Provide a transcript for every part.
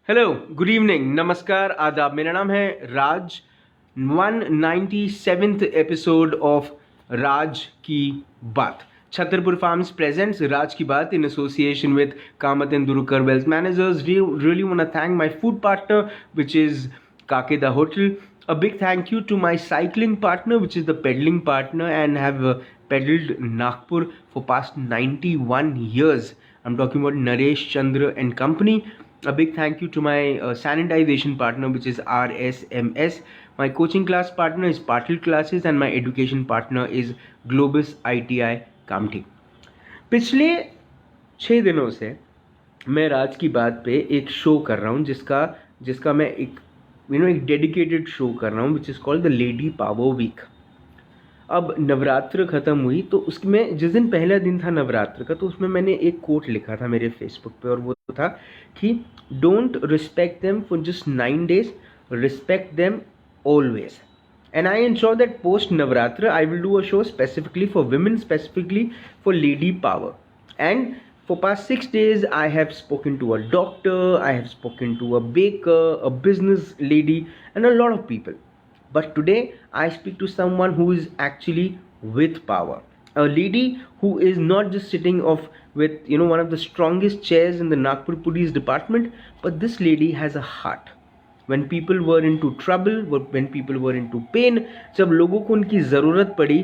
Hello, good evening, नमस्कार, आदाब। मेरा नाम है राज। 197th एपिसोड ऑफ राज की बात। छतरपुर फार्म्स presents राज की बात in association with Kamath and Durukar Wealth Managers. We really want to thank my food partner, which is Kakeda Hotel. A big thank you to my cycling partner, which is the pedaling partner, and have pedaled Nagpur for past 91 years. I'm talking about Naresh Chandra and company. A big thank you to my sanitization partner, which is RSMS. My coaching class partner is Patil Classes, and my education partner is Globus ITI Kamti. पिछले 6 दिनों से मैं राज की बात पे एक show कर रहा हूँ, जिसका जिसका मैं एक डेडिकेटेड शो कर रहा हूँ, which is called the lady power week. अब नवरात्र ख़त्म हुई तो उसमें जिस दिन पहला दिन था नवरात्र का, तो उसमें मैंने एक कोट लिखा था मेरे फेसबुक पे, और वो था कि don't respect them for just 9 days, respect them always. And I ensure that post Navratra, I will do a show specifically for women, specifically for lady power. And for past 6 days, I have spoken to a doctor, I have spoken to a baker, a business lady, and a lot of people. But today, I speak to someone who is actually with power. A lady who is not just sitting off with one of the strongest chairs in the Nagpur Police Department, but this lady has a heart. When people were into trouble, when people were into pain, जब लोगों को उनकी ज़रूरत पड़ी,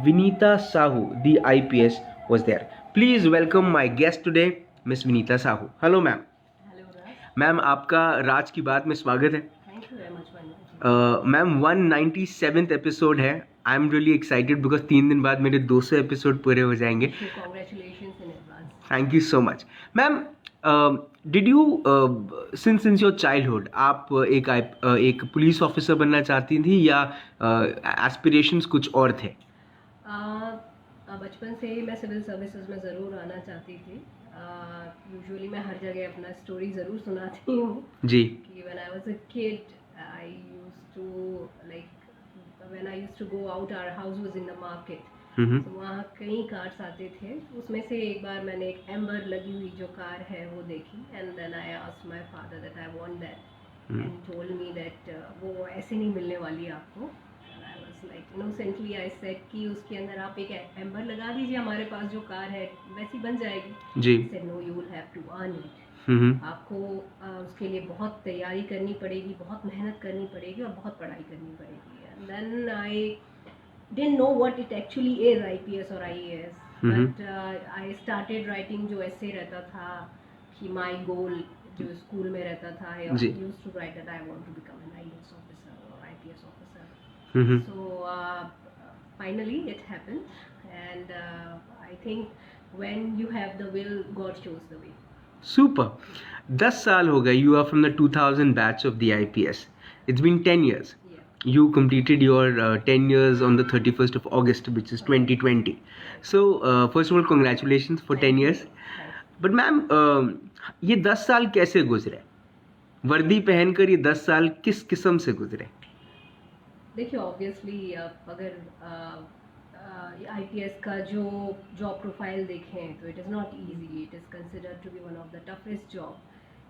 Vinita Sahu, the IPS, was there. Please welcome my guest today, Miss Vinita Sahu. Hello, ma'am. Hello Raj, ma'am, आपका राज की बात में स्वागत है. Thank you very much for ma'am, 197th episode है. I am really excited because 3 दिन बाद मेरे 200 एपिसोड पूरे हो जाएंगे. Congratulations in advance. Thank you so much. Ma'am, did you since your childhood आप एक पुलिस ऑफिसर बनना चाहती थी, या एस्पिरेशंस कुछ और थे? बचपन से ही मैं सिविल सर्विसेज में ज़रूर आना चाहती थी. यूजुअली मैं हर जगह अपना स्टोरी ज़रूर सुनाती हूँ जी. कि when I was a kid I used to when I used to go out, our house was in the market. तो वहाँ कई कार्स आते थे. उसमें से एक बार मैंने एक एम्बर लगी हुई जो कार है वो देखी, and then I asked my father that I want that, and told me that वो ऐसे नहीं मिलने वाली आपको. I was like innocently I said कि उसके अंदर आप एक एम्बर लगा दीजिए, हमारे पास जो कार है वैसी बन जाएगी. जी. Said no, you will have to earn it. आपको उसके लिए बहुत तैयारी करनी पड़ेगी, बहुत मेहनत करनी पड़ेगी और बहुत पढ़ाई करनी पड़ेगी. And then I didn't know what it actually is, IPS or IAS. But I started writing जो ऐसे रहता था कि my goal जो स्कूल में रहता था, I used to write that I want to become an IAS officer or IPS officer. So finally it happened, and I think when you have the will, God shows the way. Super. 10 साल हो गए. You are from the 2000 batch of the IPS. It's been 10 years. You completed your 10 years on the 31st of August, which is 2020. So first of all, congratulations for 10 years. But ma'am, ये 10 साल कैसे गुजरे? वर्दी पहनकर ये 10 साल किस किस्म से गुजरे? देखिए, ऑब्वियसली अगर IPS का जो जॉब प्रोफाइल देखें तो it is not easy. It is considered to be one of the toughest job,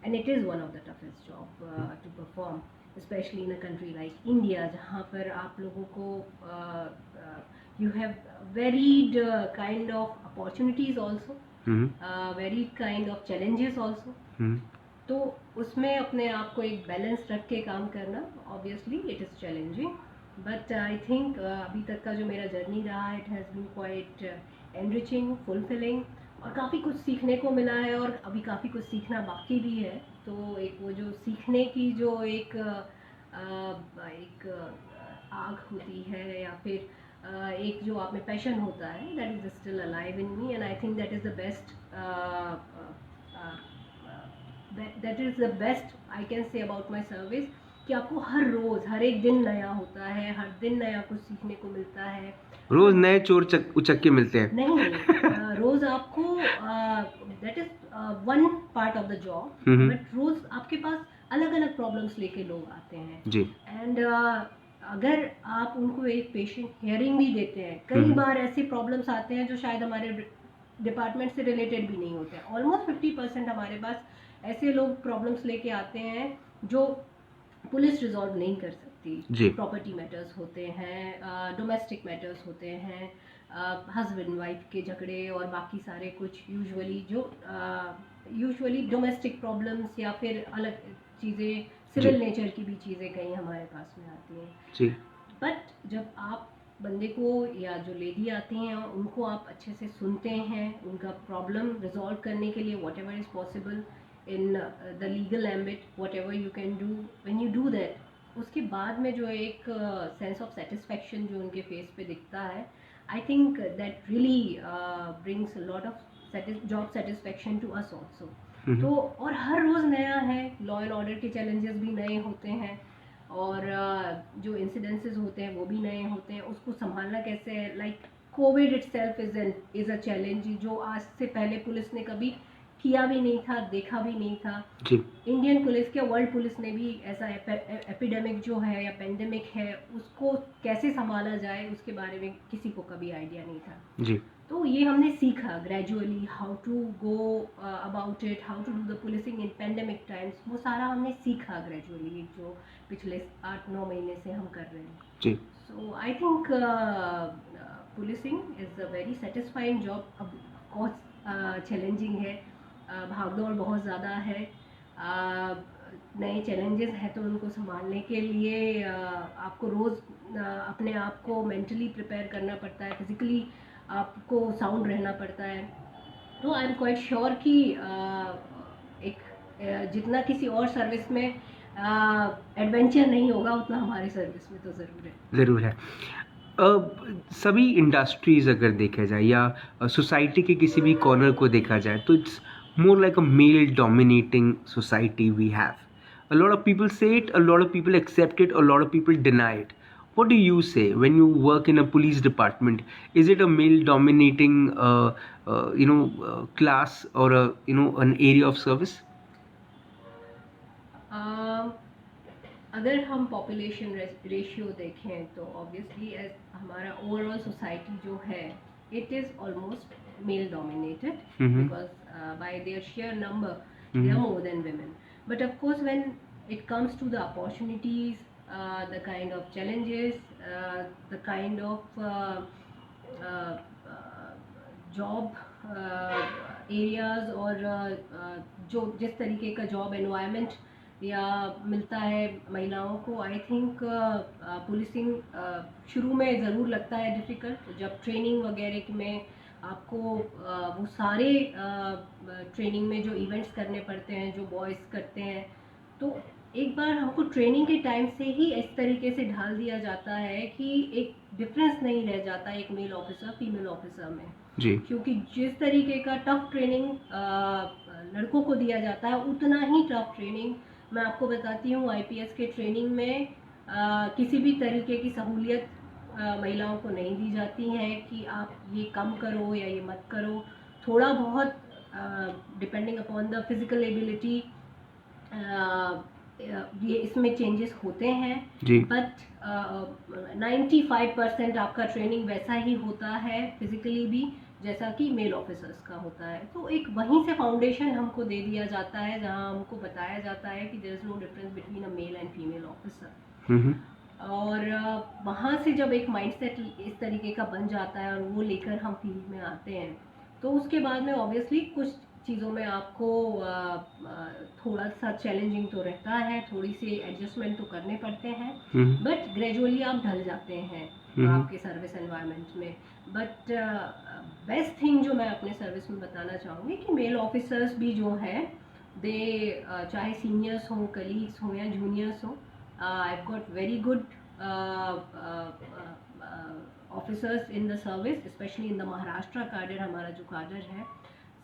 and it is one of the toughest job to perform, especially in a country like India, जहाँ पर आप लोगों को you have varied kind of opportunities also, varied kind of challenges also. तो उसमें अपने आप को एक बैलेंस रख के काम करना, obviously it is challenging, but I think अभी तक का जो मेरा जर्नी रहा, it has been quite enriching, fulfilling, और काफ़ी कुछ सीखने को मिला है, और अभी काफ़ी कुछ सीखना बाकी भी है. तो एक वो जो सीखने की जो एक आग होती है, या फिर एक जो आप में पैशन होता है, that is still alive in me, and I think that is the best I can say about my service, कि आपको हर रोज़, हर एक दिन नया होता है, हर दिन नया कुछ सीखने को मिलता है. रोज नए चोर उचक्के मिलते हैं. नहीं, रोज आपको that is one part of the job, but रोज आपके पास अलग अलग प्रॉब्लम्स लेके लोग आते हैं जी. एंड अगर आप उनको एक पेशेंट हियरिंग भी देते हैं, कई बार ऐसे प्रॉब्लम्स आते हैं जो शायद हमारे डिपार्टमेंट से रिलेटेड भी नहीं होते हैं. ऑलमोस्ट 50% हमारे पास ऐसे लोग प्रॉब्लम्स लेके आते हैं जो पुलिस रिजॉल्व नहीं कर जी। सकती। प्रॉपर्टी मैटर्स होते हैं, डोमेस्टिक मैटर्स होते हैं, हस्बैंड वाइफ के झगड़े और बाकी सारे कुछ यूजुअली डोमेस्टिक प्रॉब्लम्स या फिर अलग चीज़ें सिविल नेचर की भी चीज़ें कहीं हमारे पास में आती हैं जी। बट जब आप बंदे को या जो लेडी आती हैं उनको आप अच्छे से सुनते हैं, उनका प्रॉब्लम रिजॉल्व करने के लिए what ever is possible in the legal ambit, what ever you can do, when you do that, उसके बाद में जो एक सेंस ऑफ सेटिस्फैक्शन जो उनके फेस पे दिखता है, I think that really brings a lot of job satisfaction to us also. तो और हर रोज़ नया है, लॉ एंड ऑर्डर के चैलेंजेस भी नए होते हैं और जो इंसिडेंसेस होते हैं वो भी नए होते हैं, उसको संभालना कैसे है। Like Covid itself is a challenge जो आज से पहले पुलिस ने कभी किया भी नहीं था, देखा भी नहीं था। जी। इंडियन पुलिस क्या वर्ल्ड पुलिस ने भी ऐसा एपिडेमिक जो है या पेंडेमिक है उसको कैसे संभाला जाए उसके बारे में किसी को कभी आइडिया नहीं था। जी। तो ये हमने सीखा gradually, how to go about it, how to do the policing in pandemic times, वो सारा हमने सीखा ग्रेजुअली जो पिछले 8-9 महीने से हम कर रहे हैं जी। So I think policing is a very satisfying job. Of course challenging है, भागदौड़ बहुत ज़्यादा है, नए चैलेंजेस हैं तो उनको संभालने के लिए आपको रोज़ अपने आप को मेंटली प्रिपेयर करना पड़ता है, फिज़िकली आपको साउंड रहना पड़ता है। तो आई एम क्वाइट श्योर कि एक जितना किसी और सर्विस में एडवेंचर नहीं होगा उतना हमारे सर्विस में तो ज़रूर है। सभी इंडस्ट्रीज अगर देखा जाए या सोसाइटी के किसी भी कॉर्नर को देखा जाए तो it's more like a male dominating society we have. A lot of people say it, a lot of people accept it, a lot of people deny it. What do you say when you work in a police department? Is it a male dominating class or an area of service? अगर हम population ratio देखें तो obviously हमारा overall society जो है it is almost male dominated because by their sheer number they are more than women. But of course when it comes to the opportunities, the kind of challenges, the kind of job areas और जो जिस तरीके का job environment या मिलता है महिलाओं को, आई थिंक पुलिसिंग शुरू में ज़रूर लगता है डिफ़िकल्ट। जब ट्रेनिंग वगैरह में आपको वो सारे ट्रेनिंग में जो इवेंट्स करने पड़ते हैं जो बॉयज़ करते हैं, तो एक बार हमको ट्रेनिंग के टाइम से ही इस तरीके से ढाल दिया जाता है कि एक डिफरेंस नहीं रह जाता एक मेल ऑफिसर फीमेल ऑफिसर में जी। क्योंकि जिस तरीके का टफ ट्रेनिंग लड़कों को दिया जाता है उतना ही टफ ट्रेनिंग मैं आपको बताती हूँ आईपीएस के ट्रेनिंग में किसी भी तरीके की सहूलियत महिलाओं को नहीं दी जाती है कि आप ये कम करो या ये मत करो। थोड़ा बहुत depending upon the physical ability ये इसमें चेंजेस होते हैं, बट 95% आपका ट्रेनिंग वैसा ही होता है फिजिकली भी जैसा कि मेल ऑफिसर्स का होता है। तो एक वहीं से फाउंडेशन हमको दे दिया जाता है जहां हमको बताया जाता है कि there is no difference between a male and female officer. और वहाँ से जब एक माइंडसेट इस तरीके का बन जाता है और वो लेकर हम फील्ड में आते हैं तो उसके बाद में ऑब्वियसली कुछ चीज़ों में आपको थोड़ा सा चैलेंजिंग तो रहता है, थोड़ी सी एडजस्टमेंट तो करने पड़ते हैं, बट ग्रेजुअली आप ढल जाते हैं आपके सर्विस एनवायरनमेंट में। बट बेस्ट थिंग जो मैं अपने सर्विस में बताना चाहूँगी कि मेल ऑफिसर्स भी जो है दे चाहे सीनियर्स हों, कलीग्स हों या जूनियर्स हों, I got very good officers in the service, specially in the Maharashtra cadre. हमारा जो काडर है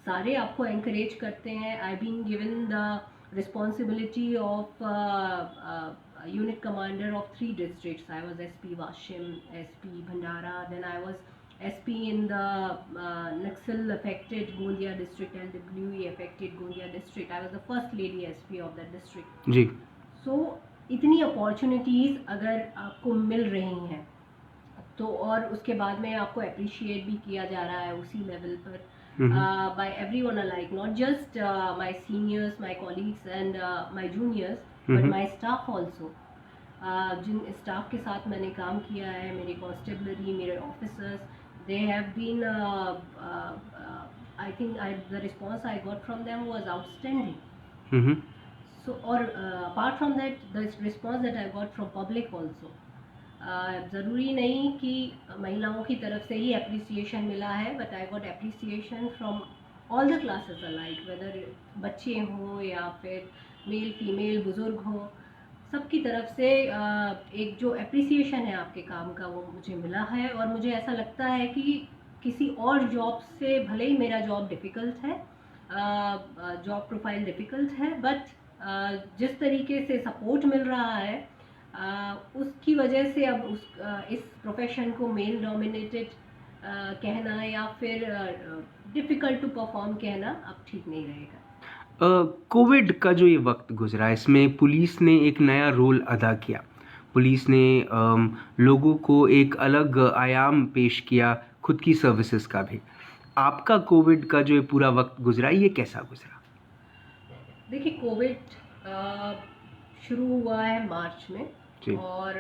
सारे आपको एनकरेज करते हैं। I been given the responsibility of unit commander of 3 districts. I was SP Washim, SP Bhandara, then I was SP in the Naxal affected Gondia district, LWE affected Gondia district. I was the first lady SP of that district. जी। So इतनी opportunities अगर आपको मिल रही हैं तो और उसके बाद में आपको अप्रिशिएट भी किया जा रहा है उसी लेवल पर, by everyone alike, not just my seniors, my colleagues and my juniors, but my staff also. जिन स्टाफ के साथ मैंने काम किया है, मेरे कॉन्स्टेबलरी, मेरे officers, they have been, I think the response I got from them was outstanding. So, or apart from that, the response that I got from public also. ज़रूरी नहीं कि महिलाओं की तरफ से ही अप्रिसिएशन मिला है, but I got appreciation from all the classes alike, whether बच्चे हों या फिर मेल फीमेल बुज़ुर्ग हों, सबकी तरफ से एक जो अप्रिसिएशन है आपके काम का वो मुझे मिला है. और मुझे ऐसा लगता है कि किसी और जॉब से भले ही मेरा जॉब डिफ़िकल्ट है, जॉब प्रोफाइल डिफ़िकल्ट है, बट जिस तरीके से सपोर्ट मिल रहा है उसकी वजह से अब इस प्रोफेशन को मेल डोमिनेटेड कहना या फिर डिफ़िकल्ट टू परफॉर्म कहना अब ठीक नहीं रहेगा. कोविड का जो ये वक्त गुजरा, इसमें पुलिस ने एक नया रोल अदा किया. पुलिस ने लोगों को एक अलग आयाम पेश किया, खुद की सर्विसेज का भी. आपका कोविड का जो ये पूरा वक्त गुजरा, ये कैसा गुजरा? देखिए, कोविड शुरू हुआ है मार्च में जी. और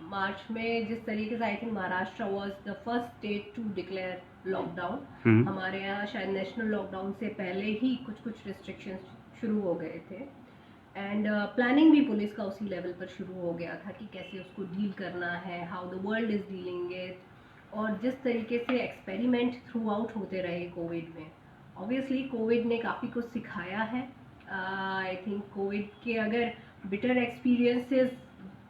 मार्च में जिस तरीके से I think Maharashtra was the first state to declare lockdown. हमारे यहाँ शायद नेशनल लॉकडाउन से पहले ही कुछ रिस्ट्रिक्शंस शुरू हो गए थे एंड प्लानिंग भी पुलिस का उसी लेवल पर शुरू हो गया था कि कैसे उसको डील करना है, how the world is dealing it. और जिस तरीके से एक्सपेरिमेंट थ्रू आउट होते रहे कोविड में, ऑब्वियसली कोविड ने काफ़ी कुछ सिखाया है. आई थिंक कोविड के अगर बिटर एक्सपीरियंसेस,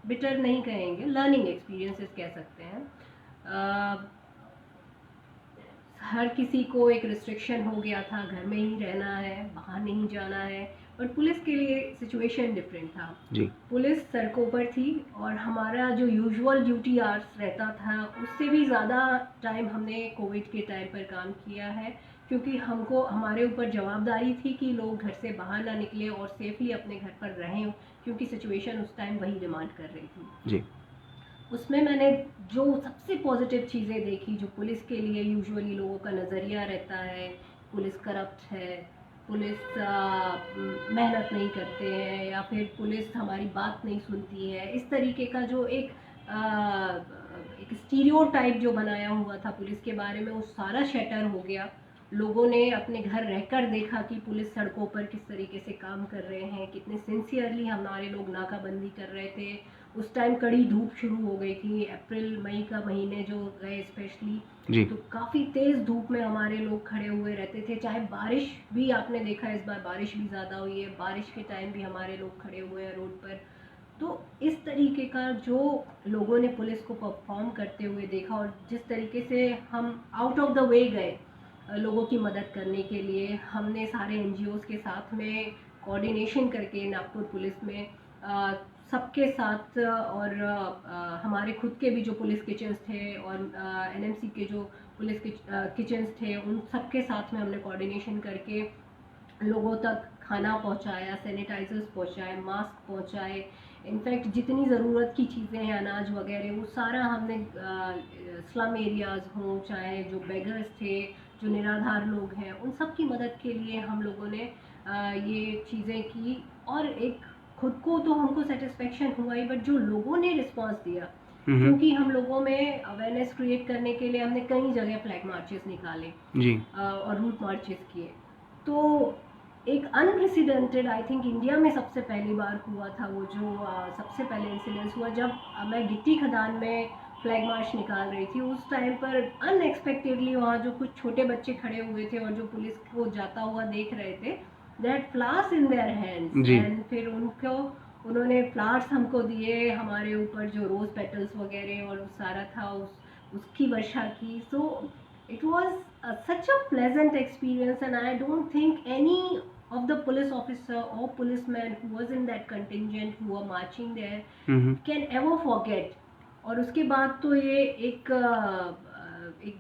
बिटर नहीं कहेंगे, लर्निंग एक्सपीरियंसेस कह सकते हैं. हर किसी को एक रिस्ट्रिक्शन हो गया था, घर में ही रहना है, बाहर नहीं जाना है, बट पुलिस के लिए सिचुएशन डिफरेंट था. जी. पुलिस सड़कों पर थी और हमारा जो यूजुअल ड्यूटी आवर्स रहता था उससे भी ज़्यादा टाइम हमने कोविड के टाइम पर काम किया है, क्योंकि हमको हमारे ऊपर जवाबदारी थी कि लोग घर से बाहर ना निकले और सेफली अपने घर पर रहें, क्योंकि सिचुएशन उस टाइम वही डिमांड कर रही थी. जी. उसमें मैंने जो सबसे पॉजिटिव चीज़ें देखी, जो पुलिस के लिए यूजुअली लोगों का नज़रिया रहता है, पुलिस करप्ट है, पुलिस मेहनत नहीं करते हैं या फिर पुलिस हमारी बात नहीं सुनती है, इस तरीके का जो एक स्टीरियोटाइप जो बनाया हुआ था पुलिस के बारे में, वो सारा शटर हो गया. लोगों ने अपने घर रहकर देखा कि पुलिस सड़कों पर किस तरीके से काम कर रहे हैं, कितने सिंसियरली हमारे लोग नाकाबंदी कर रहे थे. उस टाइम कड़ी धूप शुरू हो गई थी, अप्रैल मई का महीने जो गए स्पेशली, तो काफ़ी तेज़ धूप में हमारे लोग खड़े हुए रहते थे. चाहे बारिश भी, आपने देखा इस बार बारिश भी ज़्यादा हुई है, बारिश के टाइम भी हमारे लोग खड़े हुए हैं रोड पर. तो इस तरीके का जो लोगों ने पुलिस को परफॉर्म करते हुए देखा और जिस तरीके से हम आउट ऑफ द वे गए लोगों की मदद करने के लिए, हमने सारे NGOs के साथ में कोऑर्डिनेशन करके नागपुर पुलिस में सबके साथ और हमारे खुद के भी जो पुलिस किचन्स थे और NMC के जो पुलिस किचन्स थे, उन सबके साथ में हमने कोऑर्डिनेशन करके लोगों तक खाना पहुंचाया, सैनिटाइजर्स पहुंचाए, मास्क पहुंचाए. इनफैक्ट जितनी ज़रूरत की चीज़ें हैं, अनाज वगैरह, वो सारा हमने स्लम एरियाज़ हों, चाहे जो बेगर्स थे, जो निराधार लोग हैं, उन सब की मदद के लिए हम लोगों ने ये चीज़ें की. और एक खुद को तो हमको सेटिस्फेक्शन हुआ ही, बट जो लोगों ने रिस्पांस दिया, क्योंकि हम लोगों में अवेयरनेस क्रिएट करने के लिए हमने कई जगह फ्लैग मार्चेस निकाले जी. और रूट मार्चेस किए. तो एक अनप्रेसिडेंटेड, आई थिंक इंडिया में सबसे पहली बार हुआ था वो जो सबसे पहले इंसिडेंस हुआ जब मैं गिट्टी खदान में फ्लैग मार्च निकाल रही थी. उस टाइम पर अनएक्सपेक्टेडली वहाँ जो कुछ छोटे बच्चे खड़े हुए थे और जो पुलिस को जाता हुआ देख रहे थे, that flowers in their hands, and फिर उन्होंने फ्लावर्स हमको दिए, हमारे ऊपर जो रोज पेटल्स वगैरह और सारा था उसकी वर्षा की. So it was such a pleasant experience and I don't think any of the police officer or policeman who was in that contingent who were marching there can ever forget. और उसके बाद तो ये एक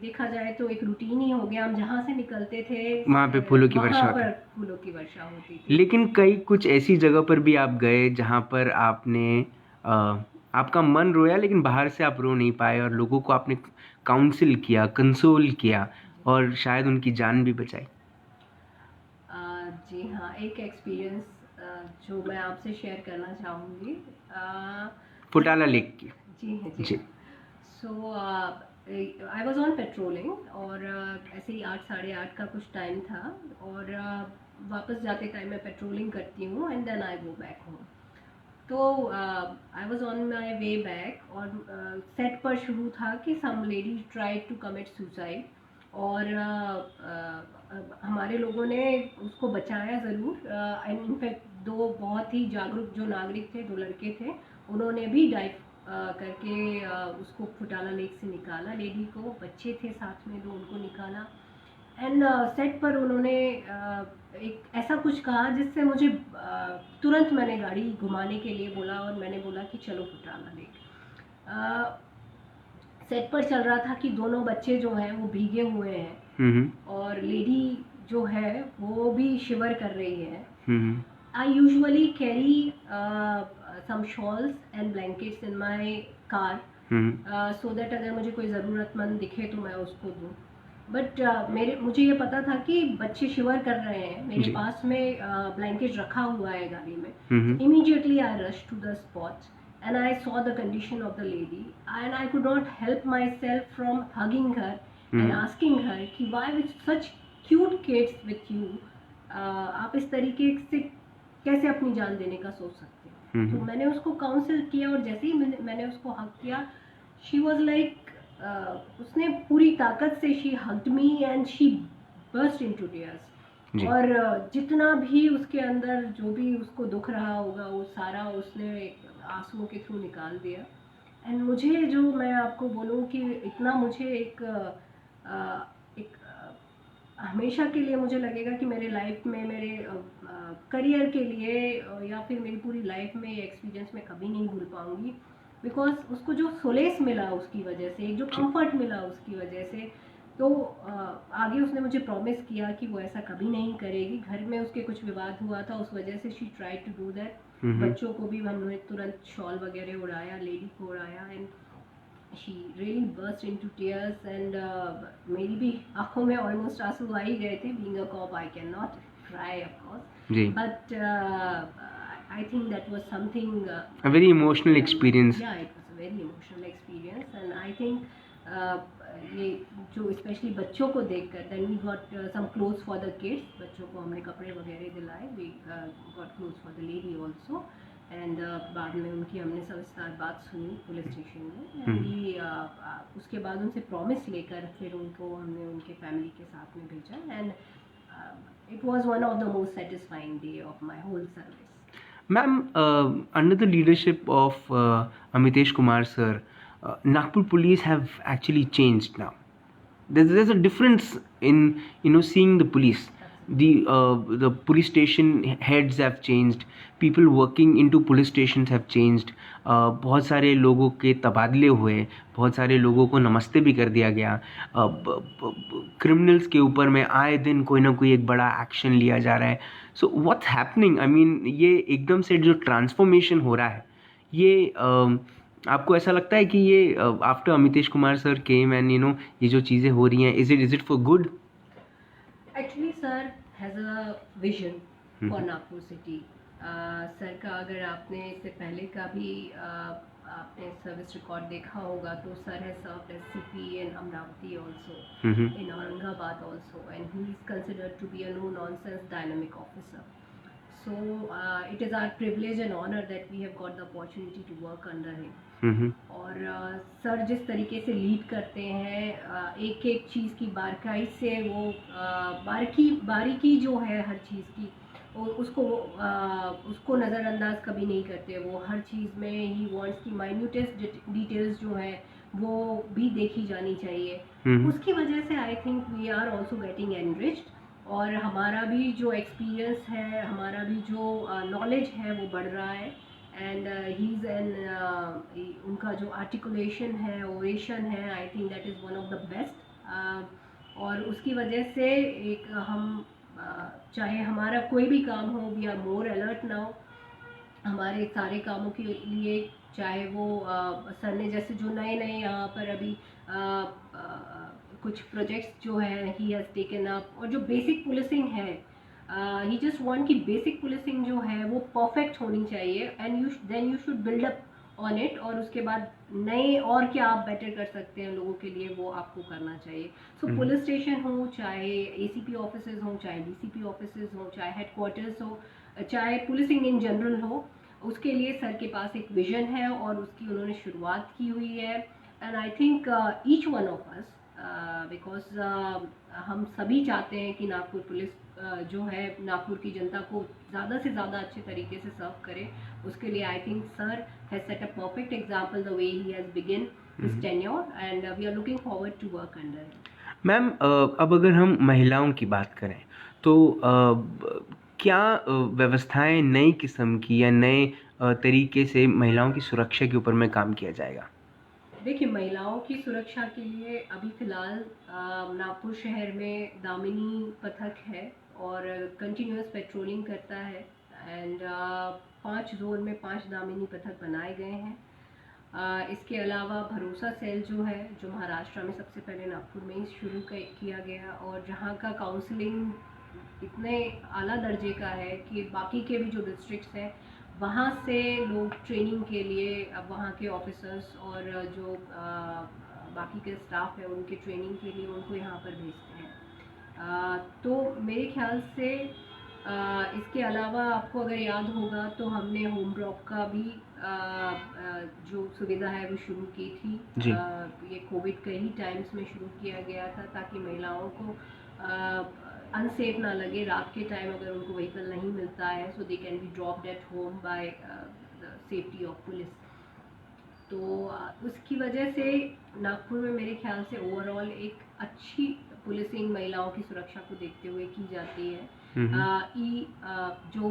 देखा जाए तो एक रूटीन ही हो गया. हम जहाँ से निकलते थे वहाँ पे फूलों की वर्षा होती थी. लेकिन कई कुछ ऐसी जगह पर भी आप गए जहाँ पर आपने आपका मन रोया, लेकिन बाहर से आप रो नहीं पाए और लोगों को आपने काउंसिल किया, कंसोल किया, और शायद उनकी जान भी बचाई? जी हाँ, एक एक्सपीरियंस जो मैं आपसे शेयर करना चाहूँगी। फुटाला लेक की। जी हाँ, जी जी। हाँ। सो आई वॉज ऑन पेट्रोलिंग और ऐसे ही 8 साढ़े 8 का कुछ टाइम था और वापस जाते टाइम मैं पेट्रोलिंग करती हूँ and then I go back home. तो I was on my way back और सेट पर शुरू था कि some lady try to commit suicide और हमारे लोगों ने उसको बचाया ज़रूर एंड इनफैक्ट दो बहुत ही जागरूक जो नागरिक थे, दो लड़के थे, उन्होंने भी डाइव करके उसको फुटाला लेक से निकाला लेडी को। बच्चे थे साथ में, दो, उनको निकाला एंड सेट पर उन्होंने एक ऐसा कुछ कहा जिससे मुझे तुरंत मैंने गाड़ी घुमाने के लिए बोला और मैंने बोला कि चलो फुटाला लेक। सेट पर चल रहा था कि दोनों बच्चे जो हैं वो भीगे हुए हैं और लेडी जो है वो भी शिवर कर रही है। I usually carry some shawls and blankets in my car so that अगर मुझे कोई ज़रूरतमंद दिखे तो मैं उसको दूँ। बट मुझे ये पता था कि बच्चे शिवर कर रहे हैं, मेरे पास में ब्लैंकेट रखा हुआ है गाड़ी में। Immediately I rush to the spot and I saw the condition of the lady and I could not help myself from hugging her and asking her कि why with such cute kids with you आप इस तरीके से कैसे अपनी जान देने का सोच सकते हो। तो मैंने उसको काउंसिल किया और जैसे ही मैंने उसको हग किया, शी वॉज लाइक उसने पूरी ताकत से she hugged me and she burst into tears और जितना भी उसके अंदर जो भी उसको दुख रहा होगा वो सारा उसने आंसुओं के थ्रू निकाल दिया। एंड मुझे जो मैं आपको बोलूँ कि इतना मुझे एक हमेशा के लिए मुझे लगेगा कि मेरे लाइफ में मेरे करियर के लिए या फिर मेरी पूरी लाइफ में ये एक्सपीरियंस मैं कभी नहीं भूल पाऊँगी। बिकॉज उसको जो सोलेस मिला उसकी वजह से, जो कंफर्ट मिला उसकी वजह से, तो आगे उसने मुझे प्रॉमिस किया कि वो ऐसा कभी नहीं करेगी। घर में उसके कुछ विवाद हुआ था, उस वजह से she try to do that. बच्चों को भी हमने तुरंत शॉल वगैरह उड़ाया, लेडी को उड़ाया and she really burst into tears and मेरी भी आंखों में ऑलमोस्ट आंसू आ ही गए थे। Being a cop I can not cry of course, but I think that was something a very emotional experience. Yeah, it was a very emotional experience and I think ये जो specially बच्चों को देखकर then we got some clothes for the kids, बच्चों को हमने कपड़े वगैरह दिलाए, we got clothes for the lady also and बाद में उनकी हमने सविस्तार बात सुनी पुलिस स्टेशन में एंड उसके बाद उनसे प्रॉमिस लेकर फिर उनको हमने उनके फैमिली के साथ में भेजा and it was one of the most satisfying day of my whole service. Ma'am, under the leadership of Amitesh Kumar sir, Nagpur police have actually changed now. There's a difference in seeing the police. The police station heads have changed. People working into police stations have changed. बहुत सारे लोगों के तबादले हुए, बहुत सारे लोगों को नमस्ते भी कर दिया गया। क्रिमिनल्स के ऊपर में आए दिन कोई ना कोई एक बड़ा एक्शन लिया जा रहा है। So what's happening? I mean ये एकदम से जो ट्रांसफॉर्मेशन हो रहा है, ये आपको ऐसा लगता है कि ये after Amitesh Kumar sir came and ये जो चीज़ें हो रही हैं, is it for good? Actually sir has a vision for Nagpur city. Sir का अगर आपने इससे पहले का भी आपने सर्विस रिकॉर्ड देखा होगा तो sir has served as CP इन Amravati also, in Aurangabad also and he is considered to be a no nonsense dynamic officer. So it is our privilege and honor that we have got the opportunity to work under him. और sir जिस तरीके से lead करते हैं, एक एक चीज़ की बारीकाई से वो बारीकी जो है हर चीज़ की उसको नज़रअंदाज कभी नहीं करते। वो हर चीज़ में ही वांट्स की माइन्यूटेस्ट डिटेल्स जो है वो भी देखी जानी चाहिए। उसकी वजह से I think we are also getting enriched और हमारा भी जो एक्सपीरियंस है, हमारा भी जो नॉलेज है वो बढ़ रहा है एंड ही इज़ एन उनका जो आर्टिकुलेशन है, ओरेशन है, I think that is one of the best. और उसकी वजह से एक हम चाहे हमारा कोई भी काम हो, we are more alert now हमारे सारे कामों के लिए। चाहे वो सर ने जैसे जो नए यहाँ पर अभी कुछ प्रोजेक्ट्स जो है ही हैज़ टेकन अप, और जो बेसिक पुलिसिंग है ही जस्ट वांट कि बेसिक पुलिसिंग जो है वो परफेक्ट होनी चाहिए, and then you should build up on it, और उसके बाद नए और क्या आप बेटर कर सकते हैं लोगों के लिए वो आपको करना चाहिए। सो पुलिस स्टेशन हो, चाहे एसीपी ऑफिसेज हो, चाहे डीसीपी ऑफिसेज हो, चाहे हेडक्वार्टर्स हो, चाहे पुलिसिंग इन जनरल हो, उसके लिए सर के पास एक विजन है और उसकी उन्होंने शुरुआत की हुई है। And I think each one of us, because हम सभी चाहते हैं कि नागपुर पुलिस जो है नागपुर की जनता को ज़्यादा से ज़्यादा अच्छे तरीके से सर्व करे। उसके लिए I think sir has set a perfect example the way he has begin his tenure, and we are looking forward to work under him. Ma'am, अब अगर हम महिलाओं की बात करें तो क्या व्यवस्थाएं नई किस्म की या नए तरीके से महिलाओं की सुरक्षा के ऊपर में काम किया जाएगा? देखिए, महिलाओं की सुरक्षा के लिए अभी फ़िलहाल नागपुर शहर में दामिनी पथक है और कंटिन्यूस पेट्रोलिंग करता है, एंड 5 जोन में 5 दामिनी पथक बनाए गए हैं। इसके अलावा भरोसा सेल जो है, जो महाराष्ट्र में सबसे पहले नागपुर में ही शुरू किया गया, और जहाँ का काउंसलिंग इतने आला दर्जे का है कि बाकी के भी जो डिस्ट्रिक्ट्स हैं वहाँ से लोग ट्रेनिंग के लिए, अब वहाँ के ऑफिसर्स और जो बाकी के स्टाफ है उनके ट्रेनिंग के लिए उनको यहाँ पर भेजते हैं। तो मेरे ख्याल से इसके अलावा आपको अगर याद होगा तो हमने होम ड्रॉप का भी जो सुविधा है वो शुरू की थी। जी। ये कोविड के ही टाइम्स में शुरू किया गया था ताकि महिलाओं को अनसेफ ना लगे रात के टाइम अगर उनको व्हीकल नहीं मिलता है, so they can be dropped at home by the safety of police. तो उसकी वजह से नागपुर में मेरे ख्याल से ओवरऑल एक अच्छी पुलिसिंग महिलाओं की सुरक्षा को देखते हुए की जाती है। जो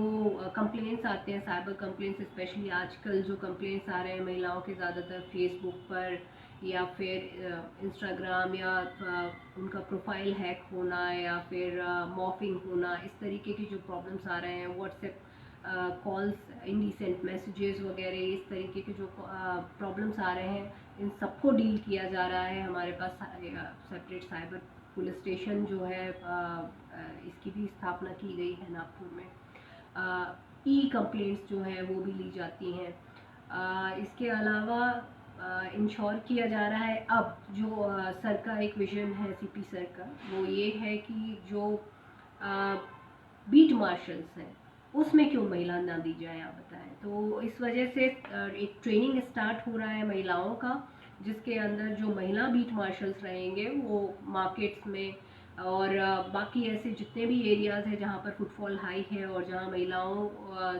कंप्लेंट्स आते हैं, साइबर कंप्लेंट्स, स्पेशली आजकल जो कंप्लेंट्स आ रहे हैं महिलाओं के ज़्यादातर फेसबुक पर या फिर इंस्टाग्राम, या उनका प्रोफाइल हैक होना या फिर मॉर्फिंग होना, इस तरीके की जो प्रॉब्लम्स आ रहे हैं, व्हाट्सएप कॉल्स, इंडिसेंट मैसेजेस वगैरह, इस तरीके के जो प्रॉब्लम्स आ रहे हैं, इन सबको डील किया जा रहा है। हमारे पास सेपरेट साइबर पुलिस स्टेशन जो है इसकी भी स्थापना की गई है नागपुर में। ई कंप्लेंट्स जो है वो भी ली जाती हैं। इसके अलावा इंश्योर किया जा रहा है, अब जो सर का एक विजन है सीपी सर का, वो ये है कि जो बीट मार्शल्स हैं उसमें क्यों महिला ना दी जाए, आप बताएं। तो इस वजह से एक ट्रेनिंग स्टार्ट हो रहा है महिलाओं का, जिसके अंदर जो महिला बीट मार्शल्स रहेंगे वो मार्केट्स में और बाकी ऐसे जितने भी एरियाज़ हैं जहाँ पर फुटफॉल हाई है और जहाँ महिलाओं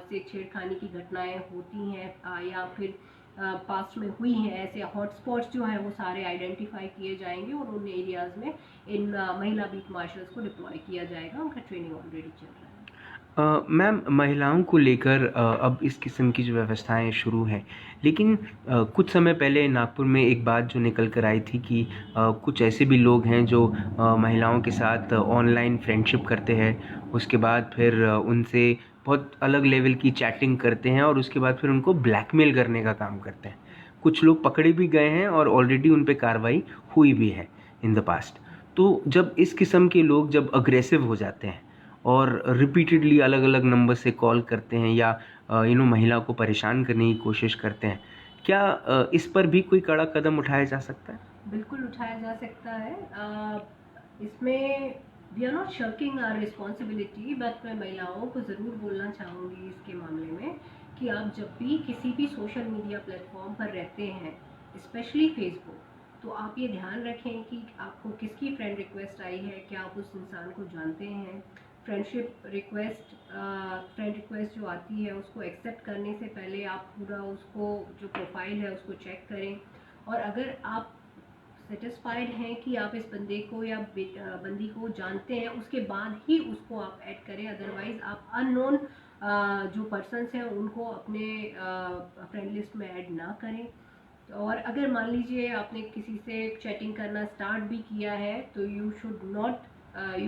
से छेड़खानी की घटनाएं होती हैं या फिर पास्ट में हुई हैं, ऐसे हॉटस्पॉट्स जो हैं वो सारे आइडेंटिफाई किए जाएंगे और उन एरियाज़ में इन महिला बीट मार्शल्स को डिप्लॉय किया जाएगा। उनका ट्रेनिंग ऑलरेडी चल रहा है। मैम, महिलाओं को लेकर अब इस किस्म की जो व्यवस्थाएं शुरू हैं, लेकिन कुछ समय पहले नागपुर में एक बात जो निकल कर आई थी कि कुछ ऐसे भी लोग हैं जो महिलाओं के साथ ऑनलाइन फ्रेंडशिप करते हैं, उसके बाद फिर उनसे बहुत अलग लेवल की चैटिंग करते हैं और उसके बाद फिर उनको ब्लैकमेल करने का काम करते हैं। कुछ लोग पकड़े भी गए हैं और ऑलरेडी उन पे कार्रवाई हुई भी है इन द पास्ट। तो जब इस किस्म के लोग जब अग्रेसिव हो जाते हैं और रिपीटेडली अलग अलग नंबर से कॉल करते हैं या महिला को परेशान करने की कोशिश करते हैं, क्या इस पर भी कोई कड़ा कदम उठाया जा सकता है? बिल्कुल उठाया जा सकता है। इसमें we are not shirking our responsibility, but मैं महिलाओं को ज़रूर बोलना चाहूँगी इसके मामले में कि आप जब भी किसी भी सोशल मीडिया प्लेटफॉर्म पर रहते हैं, स्पेशली फेसबुक, तो आप ये ध्यान रखें कि आपको किसकी फ्रेंड रिक्वेस्ट आई है, क्या आप उस इंसान को जानते हैं। फ्रेंड रिक्वेस्ट जो आती है उसको एक्सेप्ट करने से पहले आप पूरा उसको जो प्रोफाइल है उसको चेक करें, और अगर आप सेटिस्फाइड हैं कि आप इस बंदे को या बंदी को जानते हैं, उसके बाद ही उसको आप ऐड करें। अदरवाइज़ आप अननोन जो पर्सन्स हैं उनको अपने फ्रेंड लिस्ट में ऐड ना करें। और अगर मान लीजिए आपने किसी से चैटिंग करना स्टार्ट भी किया है तो यू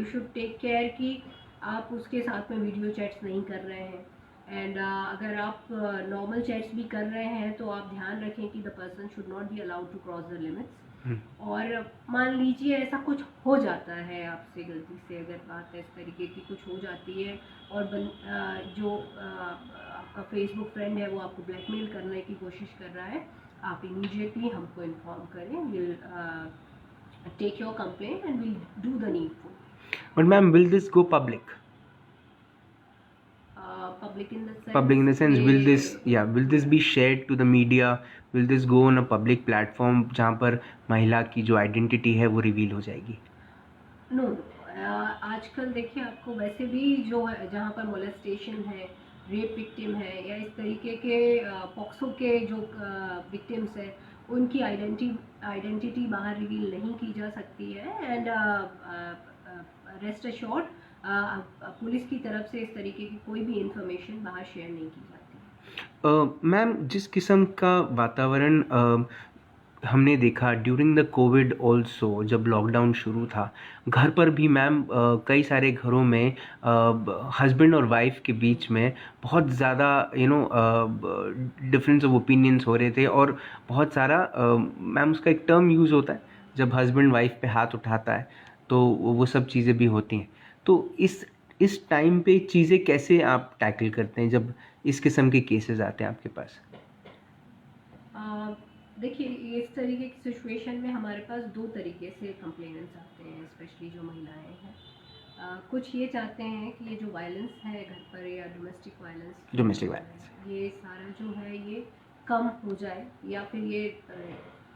शुड टेक केयर कि आप उसके साथ में वीडियो चैट्स नहीं कर रहे हैं। एंड अगर आप नॉर्मल चैट्स भी कर रहे हैं तो आप ध्यान रखें कि the person should not be allowed to cross the limits. और मान लीजिए ऐसा कुछ हो जाता है आपसे गलती से, अगर बात इस तरीके की कुछ हो जाती है और जो आपका फेसबुक फ्रेंड है वो आपको ब्लैकमेल करने की कोशिश कर रहा है, आप इमीडिएटली हमको इन्फॉर्म करें, will take your complaint and will do the needful. But ma'am, will this go public? Public in the sense, Public in the sense, will this be shared to the media? Will this go on a public platform जहाँ पर महिला की जो identity है वो reveal हो जाएगी? No, आजकल देखिए आपको वैसे भी जो है जहाँ पर मोलेस्टेशन है, रेप विक्टिम है या इस तरीके के पॉक्सो के जो विक्टिम्स है, उनकी आइडेंटिटी बाहर रिवील नहीं की जा सकती है. एंड रेस्ट अश्योर्ड, पुलिस की तरफ से इस तरीके की कोई भी इंफॉर्मेशन बाहर शेयर नहीं की जाती. मैम, जिस किस्म का वातावरण हमने देखा ड्यूरिंग द कोविड ऑल्सो, जब लॉकडाउन शुरू था, घर पर भी मैम कई सारे घरों में हस्बैंड और वाइफ के बीच में बहुत ज़्यादा डिफरेंस ऑफ ओपिनियंस हो रहे थे, और बहुत सारा मैम उसका एक टर्म यूज़ होता है जब हस्बैंड वाइफ पे हाथ उठाता है, तो वो सब चीज़ें भी होती हैं. तो इस टाइम पे चीज़ें कैसे आप टैकल करते हैं जब इस किस्म के केसेस आते हैं आपके पास? देखिए, इस तरीके की सिचुएशन में हमारे पास दो तरीके से कंप्लेनेंट्स आते हैं, स्पेशली जो महिलाएं हैं. कुछ ये चाहते हैं कि ये जो वायलेंस है घर पर या डोमेस्टिक वायलेंस, ये सारा जो है ये कम हो जाए या फिर ये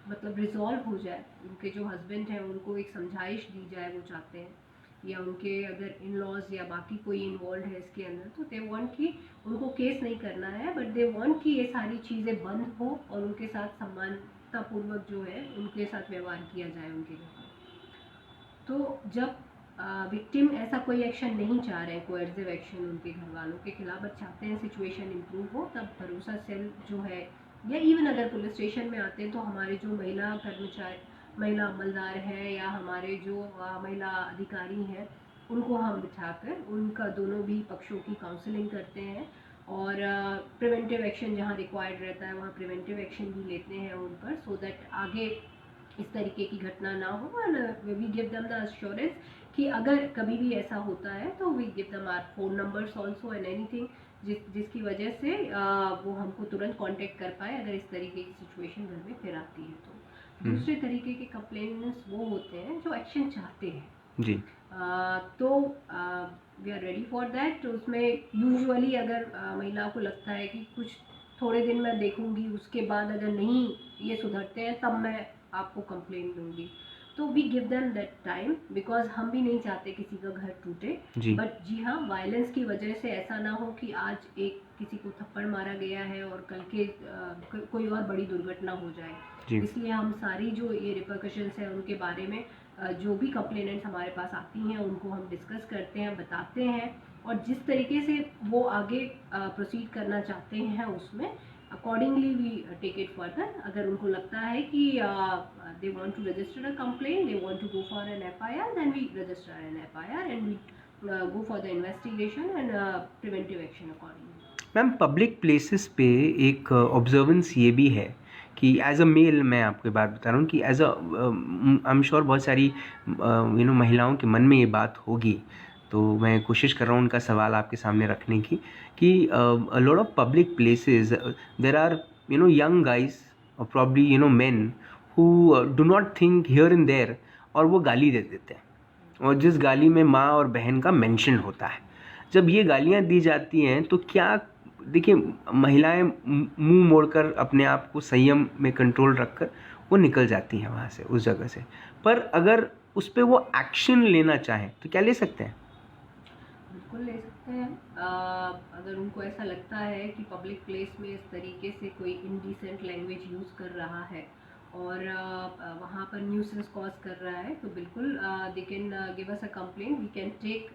मतलब रिजॉल्व हो जाए. उनके जो हस्बैंड हैं उनको एक समझाइश दी जाए, वो चाहते हैं, या उनके अगर इन लॉज या बाकी कोई इन्वॉल्व है इसके अंदर, तो दे वांट कि उनको केस नहीं करना है, बट दे वांट कि ये सारी चीज़ें बंद हो और उनके साथ सम्मानतापूर्वक जो है उनके साथ व्यवहार किया जाए उनके घर में. तो जब विक्टिम ऐसा कोई एक्शन नहीं चाह रहे, कोएर्सिव एक्शन उनके घर वालों के खिलाफ, बट चाहते हैं सिचुएशन इम्प्रूव हो, तब भरोसा सेल जो है, या इवन अगर पुलिस स्टेशन में आते हैं तो हमारे जो महिला कर्मचारी, महिला अमलदार हैं या हमारे जो महिला अधिकारी हैं, उनको हम बिठाकर उनका दोनों भी पक्षों की काउंसलिंग करते हैं और प्रिवेंटिव एक्शन जहाँ रिक्वायर्ड रहता है वहाँ प्रिवेंटिव एक्शन भी लेते हैं उन पर, सो दैट आगे इस तरीके की घटना ना हो. And we give them the assurance कि अगर कभी भी ऐसा होता है तो we give them our phone numbers also and anything जिसकी वजह से वो हमको तुरंत कांटेक्ट कर पाए अगर इस तरीके की सिचुएशन घर में फिर आती है. तो दूसरे तरीके के कंप्लेनेंट्स वो होते हैं जो एक्शन चाहते हैं जी. तो we are ready for that. तो उसमें यूजुअली अगर महिला को लगता है कि कुछ थोड़े दिन मैं देखूंगी, उसके बाद अगर नहीं ये सुधरते हैं तब मैं आपको कंप्लेंट दूंगी, तो we give them that time, because हम भी नहीं चाहते किसी का घर टूटे. बट जी हाँ, वायलेंस की वजह से ऐसा ना हो कि आज एक किसी को थप्पड़ मारा गया है और कल के कोई और बड़ी दुर्घटना हो जाए. इसलिए हम सारी जो ये रिपरकशंस है उनके बारे में जो भी कंप्लेनेंट्स हमारे पास आती हैं उनको हम डिस्कस करते हैं, बताते हैं, और जिस तरीके से वो आगे प्रोसीड करना चाहते हैं उसमें accordingly we take it further. अगर उनको लगता है कि they want to register a complaint, they want to go for an FIR, then we register an FIR and we go for the investigation and preventive action accordingly. Ma'am, public places पे एक observance ये भी है कि as अ mail, मैं आपको बात बता रहा हूँ कि as a I am sure बहुत सारी महिलाओं के मन में ये बात होगी, तो मैं कोशिश कर रहा हूँ उनका सवाल आपके सामने रखने की कि a lot of public places there are young guys और probably men who do not think here and there, और वो गाली दे देते हैं, और जिस गाली में माँ और बहन का मेंशन होता है. जब ये गालियाँ दी जाती हैं तो क्या, देखिए, महिलाएं मुंह मोड़कर अपने आप को संयम में कंट्रोल रखकर वो निकल जाती हैं वहाँ से, उस जगह से, पर अगर उस पर वो एक्शन लेना चाहें तो क्या ले सकते हैं? बिल्कुल ले सकते हैं. अगर उनको ऐसा लगता है कि पब्लिक प्लेस में इस तरीके से कोई इनडिसेंट लैंग्वेज यूज़ कर रहा है और वहाँ पर न्यूसेंस कॉज कर रहा है, तो बिल्कुल they can give us a complaint. We can take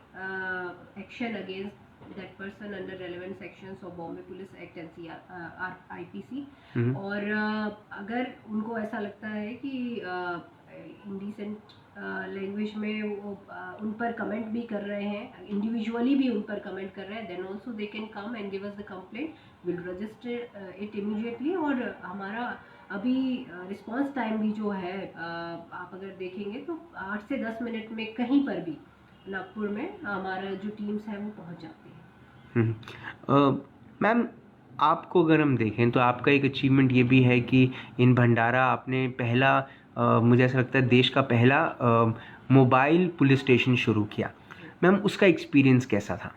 action against that person under relevant sections of Bombay Police Act NCR IPC. और अगर उनको ऐसा लगता है कि इंडिसेंट लैंग्वेज में वो उन पर कमेंट भी कर रहे हैं, इंडिविजुअली भी उन पर कमेंट कर रहे हैं, then also they can come and give us the complaint, will register it immediately. और हमारा अभी रिस्पांस टाइम भी जो है आप अगर देखेंगे तो 8 से 10 मिनट में कहीं पर भी नागपुर में हमारा जो टीम्स हैं वो पहुंच जाती है। मैम, आपको अगर हम देखें तो आपका एक अचीवमेंट ये भी है कि इन भंडारा आपने पहला मुझे ऐसा लगता है देश का पहला मोबाइल पुलिस स्टेशन शुरू किया। मैम, उसका एक्सपीरियंस कैसा था?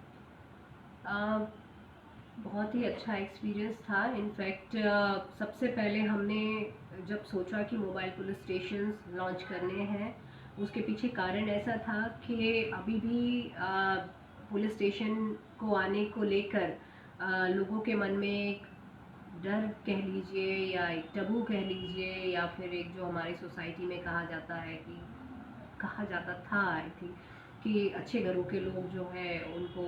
बहुत ही अच्छा एक्सपीरियंस था। इनफैक्ट सबसे पहले हमने जब सोचा कि मोबाइल पुलिस स्टेशन लॉन्च करने हैं, उसके पीछे कारण ऐसा था कि अभी भी पुलिस स्टेशन को आने को लेकर लोगों के मन में एक डर कह लीजिए या एक टबू कह लीजिए, या फिर एक जो हमारी सोसाइटी में कहा जाता है कि कहा जाता था आई थिंक कि अच्छे घरों के लोग जो है उनको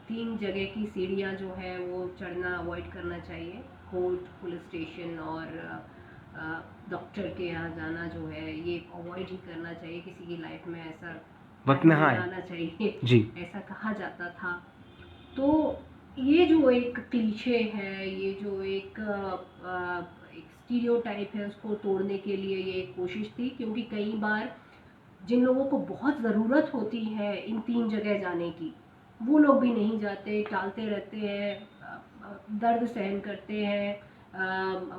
3 जगह की सीढ़ियाँ जो है वो चढ़ना अवॉइड करना चाहिए, कोर्ट, पुलिस स्टेशन और डॉक्टर के यहाँ जाना जो है ये अवॉइड ही करना चाहिए, किसी की लाइफ में ऐसा वक्त ना आए आना चाहिए जी। ऐसा कहा जाता था। तो ये जो एक क्लीशे है, ये जो एक स्टीरियोटाइप है, उसको तोड़ने के लिए ये एक कोशिश थी, क्योंकि कई बार जिन लोगों को बहुत ज़रूरत होती है इन 3 जगह जाने की, वो लोग भी नहीं जाते, टालते रहते हैं, दर्द सहन करते हैं,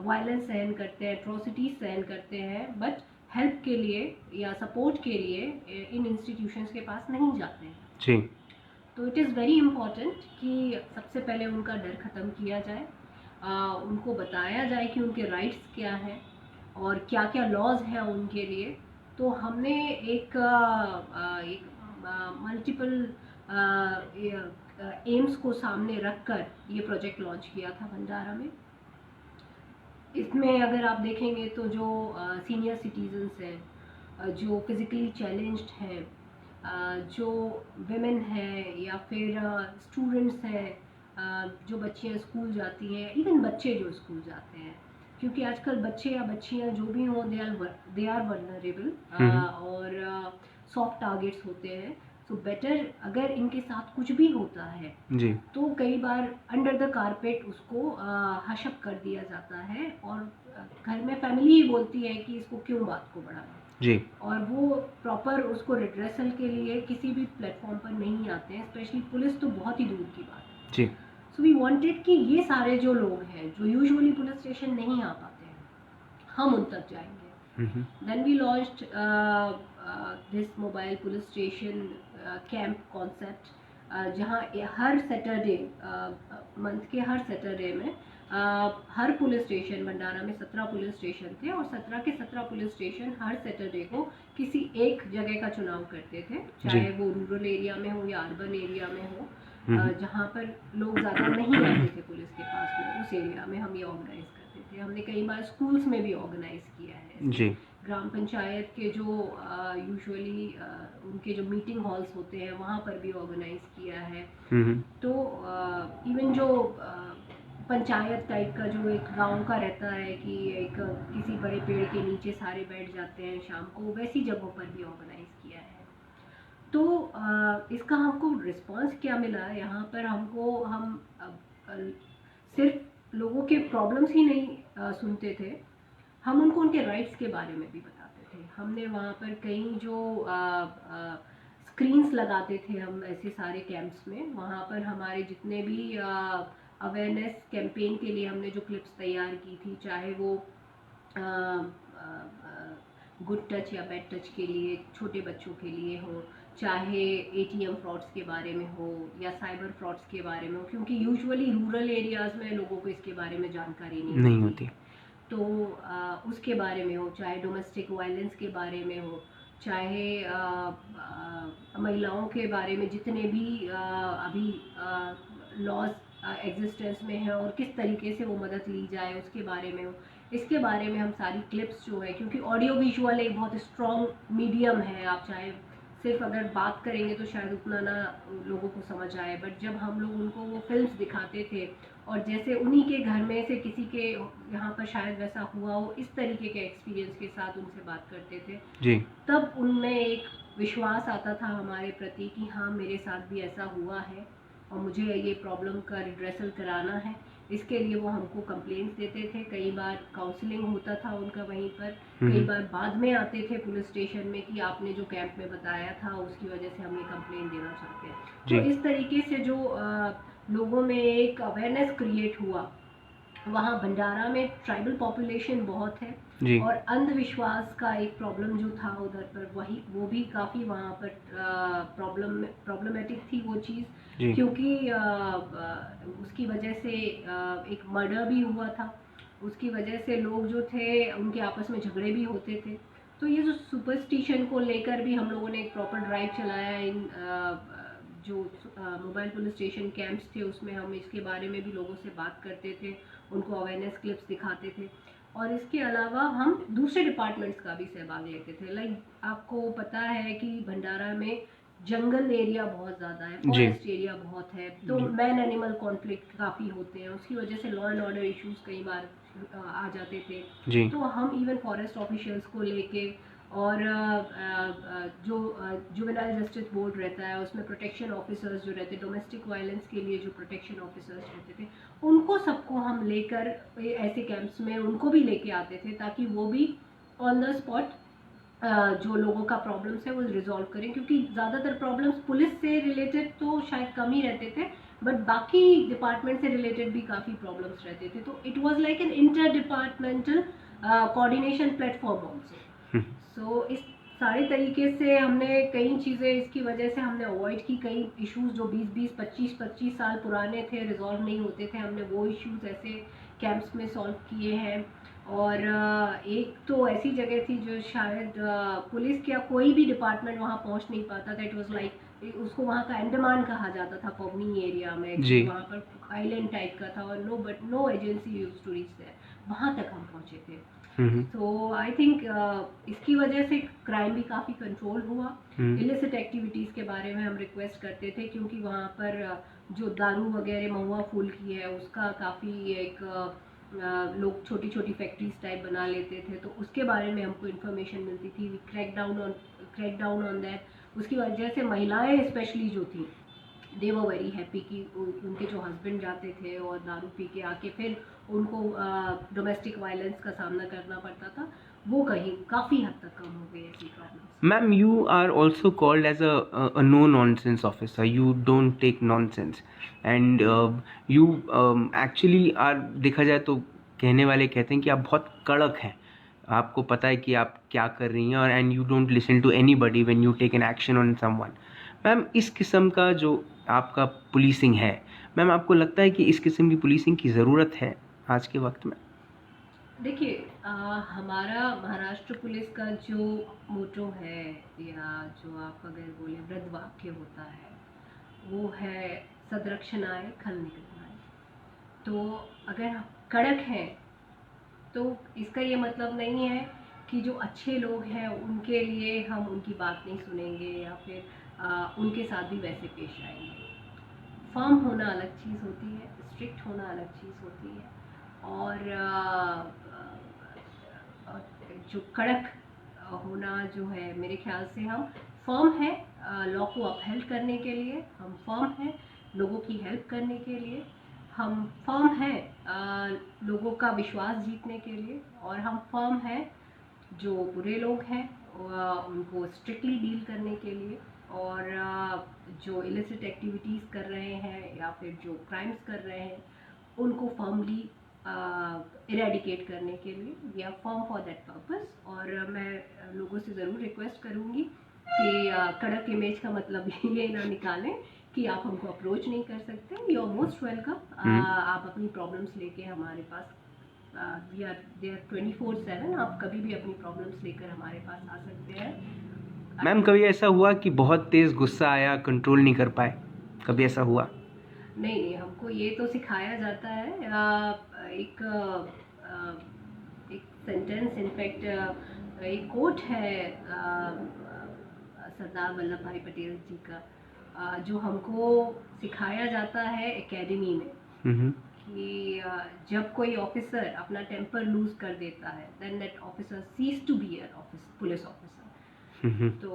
वायलेंस सहन करते हैं, एट्रोसिटीज सहन करते हैं, बट हेल्प के लिए या सपोर्ट के लिए इन इंस्टीट्यूशंस के पास नहीं जाते हैं जी। तो इट इज़ वेरी इम्पॉर्टेंट कि सबसे पहले उनका डर ख़त्म किया जाए, उनको बताया जाए कि उनके राइट्स क्या हैं और क्या क्या लॉज हैं उनके लिए। तो हमने एक मल्टीपल एम्स को सामने रखकर ये प्रोजेक्ट लॉन्च किया था भंडारा में। इसमें अगर आप देखेंगे तो जो सीनियर सिटीजन्स हैं, जो फिज़िकली चैलेंज्ड हैं, जो विमेन हैं या फिर स्टूडेंट्स हैं, जो बच्चियाँ स्कूल जाती हैं, इवन बच्चे जो स्कूल जाते हैं, क्योंकि आजकल बच्चे या बच्चियाँ जो भी हों दे आर वल्नरेबल और सॉफ्ट टारगेट्स होते हैं। सो बेटर अगर इनके साथ कुछ भी होता है जी। तो कई बार अंडर द कारपेट उसको हशअप कर दिया जाता है और घर में फैमिली ही बोलती है कि इसको क्यों बात को बढ़ाना जी। और वो प्रॉपर उसको रिड्रेसल के लिए किसी भी प्लेटफॉर्म पर नहीं आते हैं, स्पेशली पुलिस तो बहुत ही दूर की बात है जी। सो वी वांटेड कि ये सारे जो लोग हैं जो यूजुअली पुलिस स्टेशन नहीं आ पाते हैं, हम उन तक जाएंगे। Then we launched this mobile police station camp concept, जहाँ हर सैटरडे मंथ के हर सैटरडे में हर पुलिस स्टेशन, भंडारा में 17 पुलिस स्टेशन थे और 17 के 17 पुलिस स्टेशन हर सैटरडे को किसी एक जगह का चुनाव करते थे, चाहे वो रूरल एरिया में हो या अर्बन एरिया में हो, जहाँ पर लोग ज़्यादा नहीं आते थे पुलिस के पास में, उस एरिया में हम ये ऑर्गेनाइज करते थे। हमने कई बार स्कूल्स में भी ऑर्गेनाइज किया है जी। ग्राम पंचायत के जो यूजुअली उनके जो मीटिंग हॉल्स होते हैं वहाँ पर भी ऑर्गेनाइज किया है। तो इवन जो पंचायत टाइप का जो एक गांव का रहता है कि एक किसी बड़े पेड़ के नीचे सारे बैठ जाते हैं शाम को, वैसी जगहों पर भी ऑर्गेनाइज किया है। तो इसका हमको रिस्पांस क्या मिला यहाँ पर, हमको हम सिर्फ लोगों के प्रॉब्लम्स ही नहीं सुनते थे, हम उनको उनके राइट्स के बारे में भी बताते थे। हमने वहाँ पर कई जो स्क्रीन्स लगाते थे हम ऐसे सारे कैंप्स में, वहाँ पर हमारे जितने भी अवेयरनेस कैंपेन के लिए हमने जो क्लिप्स तैयार की थी, चाहे वो गुड टच या बैड टच के लिए छोटे बच्चों के लिए हो, चाहे एटीएम फ्रॉड्स के बारे में हो या साइबर फ्रॉड्स के बारे में हो, क्योंकि यूजुअली रूरल एरियाज़ में लोगों को इसके बारे में जानकारी नहीं होती। तो उसके बारे में हो, चाहे डोमेस्टिक वायलेंस के बारे में हो, चाहे महिलाओं के बारे में जितने भी अभी लॉज एग्जिस्टेंस में है और किस तरीके से वो मदद ली जाए उसके बारे में हो, इसके बारे में हम सारी क्लिप्स जो है, क्योंकि ऑडियो विजुअल एक बहुत स्ट्रॉन्ग मीडियम है, आप चाहे सिर्फ अगर बात करेंगे तो शायद उतना ना लोगों को समझ आए, बट जब हम लोग उनको वो फिल्म्स दिखाते थे और जैसे उन्हीं के घर में से किसी के यहाँ पर शायद वैसा हुआ हो, इस तरीके के एक्सपीरियंस के साथ उनसे बात करते थे जी तब उनमें एक विश्वास आता था हमारे प्रति कि हाँ मेरे साथ भी ऐसा हुआ है और मुझे ये प्रॉब्लम का रिड्रेसल कराना है। इसके लिए वो हमको कंप्लेंट्स देते थे, कई बार काउंसलिंग होता था उनका वहीं पर, कई बार बाद में आते थे पुलिस स्टेशन में कि आपने जो कैंप में बताया था उसकी वजह से हम ये कंप्लेंट देना चाहते हैं। तो इस तरीके से जो लोगों में एक अवेयरनेस क्रिएट हुआ। वहाँ भंडारा में ट्राइबल पॉपुलेशन बहुत है जी और अंधविश्वास का एक प्रॉब्लम जो था उधर पर वो भी काफ़ी वहाँ पर प्रॉब्लमेटिक थी वो चीज़, जी क्योंकि उसकी वजह से एक मर्डर भी हुआ था, उसकी वजह से लोग जो थे उनके आपस में झगड़े भी होते थे। तो ये जो सुपरस्टिशन को लेकर भी हम लोगों ने एक प्रॉपर ड्राइव चलाया इन जो मोबाइल पुलिस स्टेशन कैंप्स थे उसमें हम इसके बारे में भी लोगों से बात करते थे, उनको अवेयरनेस क्लिप्स दिखाते थे। और इसके अलावा हम दूसरे डिपार्टमेंट्स का भी सहभाग लेते थे। लाइक आपको पता है कि भंडारा में जंगल एरिया बहुत ज़्यादा है, फॉरेस्ट एरिया बहुत है, तो मैन एनिमल कॉन्फ्लिक्ट काफ़ी होते हैं, उसकी वजह से लॉ एंड ऑर्डर इश्यूज कई बार आ जाते थे। जी तो हम इवन फॉरेस्ट ऑफिशियल्स को लेके और जो जुवेनाइल जस्टिस बोर्ड रहता है उसमें प्रोटेक्शन ऑफिसर्स जो रहते, डोमेस्टिक वायलेंस के लिए जो प्रोटेक्शन ऑफिसर्स रहते थे, उनको सबको हम लेकर ऐसे कैंप्स में उनको भी लेके आते थे ताकि वो भी ऑन द स्पॉट जो लोगों का प्रॉब्लम्स है वो रिजॉल्व करें, क्योंकि ज़्यादातर प्रॉब्लम्स पुलिस से रिलेटेड तो शायद कम ही रहते थे, बट बाकी डिपार्टमेंट से रिलेटेड भी काफ़ी प्रॉब्लम्स रहते थे। तो it was like an inter departmental coordination platform also. So इस सारे तरीके से हमने कई चीज़ें इसकी वजह से हमने अवॉइड की, कई इश्यूज जो 20-20, 25-25 साल पुराने थे, रिजॉल्व नहीं होते थे, हमने वो इश्यूज ऐसे कैंप्स में सॉल्व किए हैं। और एक तो ऐसी जगह थी जो शायद पुलिस या कोई भी डिपार्टमेंट वहाँ पहुँच नहीं पाता था। इट वाज लाइक उसको वहाँ का अंडमान कहा जाता था, पवनी एरिया में, जी वहाँ पर आइलैंड टाइप का था और no agency used to reach there, वहाँ तक हम पहुँचे थे। तो आई थिंक इसकी वजह से क्राइम भी काफ़ी कंट्रोल हुआ। इलिसिट एक्टिविटीज़ के बारे में हम रिक्वेस्ट करते थे, क्योंकि वहाँ पर जो दारू वगैरह महुआ फूल की है उसका काफ़ी एक लोग छोटी छोटी फैक्ट्रीज टाइप बना लेते थे, तो उसके बारे में हमको इन्फॉर्मेशन मिलती थी। Crack down on that. उसकी वजह से महिलाएं स्पेशली जो थी दे वर वेरी हैप्पी कि उनके जो हस्बैंड जाते थे और दारू पी के आके फिर उनको डोमेस्टिक वायलेंस का सामना करना पड़ता था, वो कहीं काफ़ी हद तक कम हो गई ऐसी problems. Ma'am, you are also called as a no nonsense officer. You don't take nonsense, and you actually are, देखा जाए तो कहने वाले कहते हैं कि आप बहुत कड़क हैं, आपको पता है कि आप क्या कर रही हैं, और and you don't listen to anybody when you take an action on someone. Ma'am, इस किस्म का जो आपका पुलिसिंग है, मैम आपको लगता है कि इस किस्म की पुलिसिंग की ज़रूरत है आज के वक्त में? देखिए, हमारा महाराष्ट्र पुलिस का जो मोटो है, या जो आप अगर बोले वृद्ध वाक्य होता है, वो है सदरक्षणाय खल निकलनाय। तो अगर हम कड़क हैं तो इसका ये मतलब नहीं है कि जो अच्छे लोग हैं उनके लिए हम उनकी बात नहीं सुनेंगे या फिर उनके साथ भी वैसे पेश आएंगे। फर्म होना अलग चीज़ होती है, स्ट्रिक्ट होना अलग चीज़ होती है, और जो कड़क होना जो है, मेरे ख्याल से हम फर्म है लॉ को अपहेल्ड करने के लिए, हम फर्म है लोगों की हेल्प करने के लिए, हम फर्म है लोगों का विश्वास जीतने के लिए, और हम फर्म है जो बुरे लोग हैं उनको स्ट्रिक्टली डील करने के लिए, और जो इलिसिट एक्टिविटीज़ कर रहे हैं या फिर जो क्राइम्स कर रहे हैं उनको फर्मली इरेडिकेट करने के लिए, we are firm for that purpose. और मैं लोगों से ज़रूर रिक्वेस्ट करूँगी कि कड़क इमेज का मतलब ये ना निकालें कि आप हमको अप्रोच नहीं कर सकते। यू आर मोस्ट वेलकम, आप अपनी प्रॉब्लम्स लेके हमारे पास, वी आर देयर 24/7, आप कभी भी अपनी प्रॉब्लम्स लेकर हमारे पास आ सकते हैं। मैम, कभी ऐसा हुआ कि बहुत तेज़ गुस्सा आया, कंट्रोल नहीं कर पाए, कभी ऐसा हुआ? नहीं, हमको ये तो सिखाया जाता है। एक सेंटेंस, इनफैक्ट एक कोट है सरदार वल्लभ भाई पटेल जी का, जो हमको सिखाया जाता है एकेडमी में, कि जब कोई ऑफिसर अपना टेम्पर लूज कर देता है then that officer cease to be an police officer. तो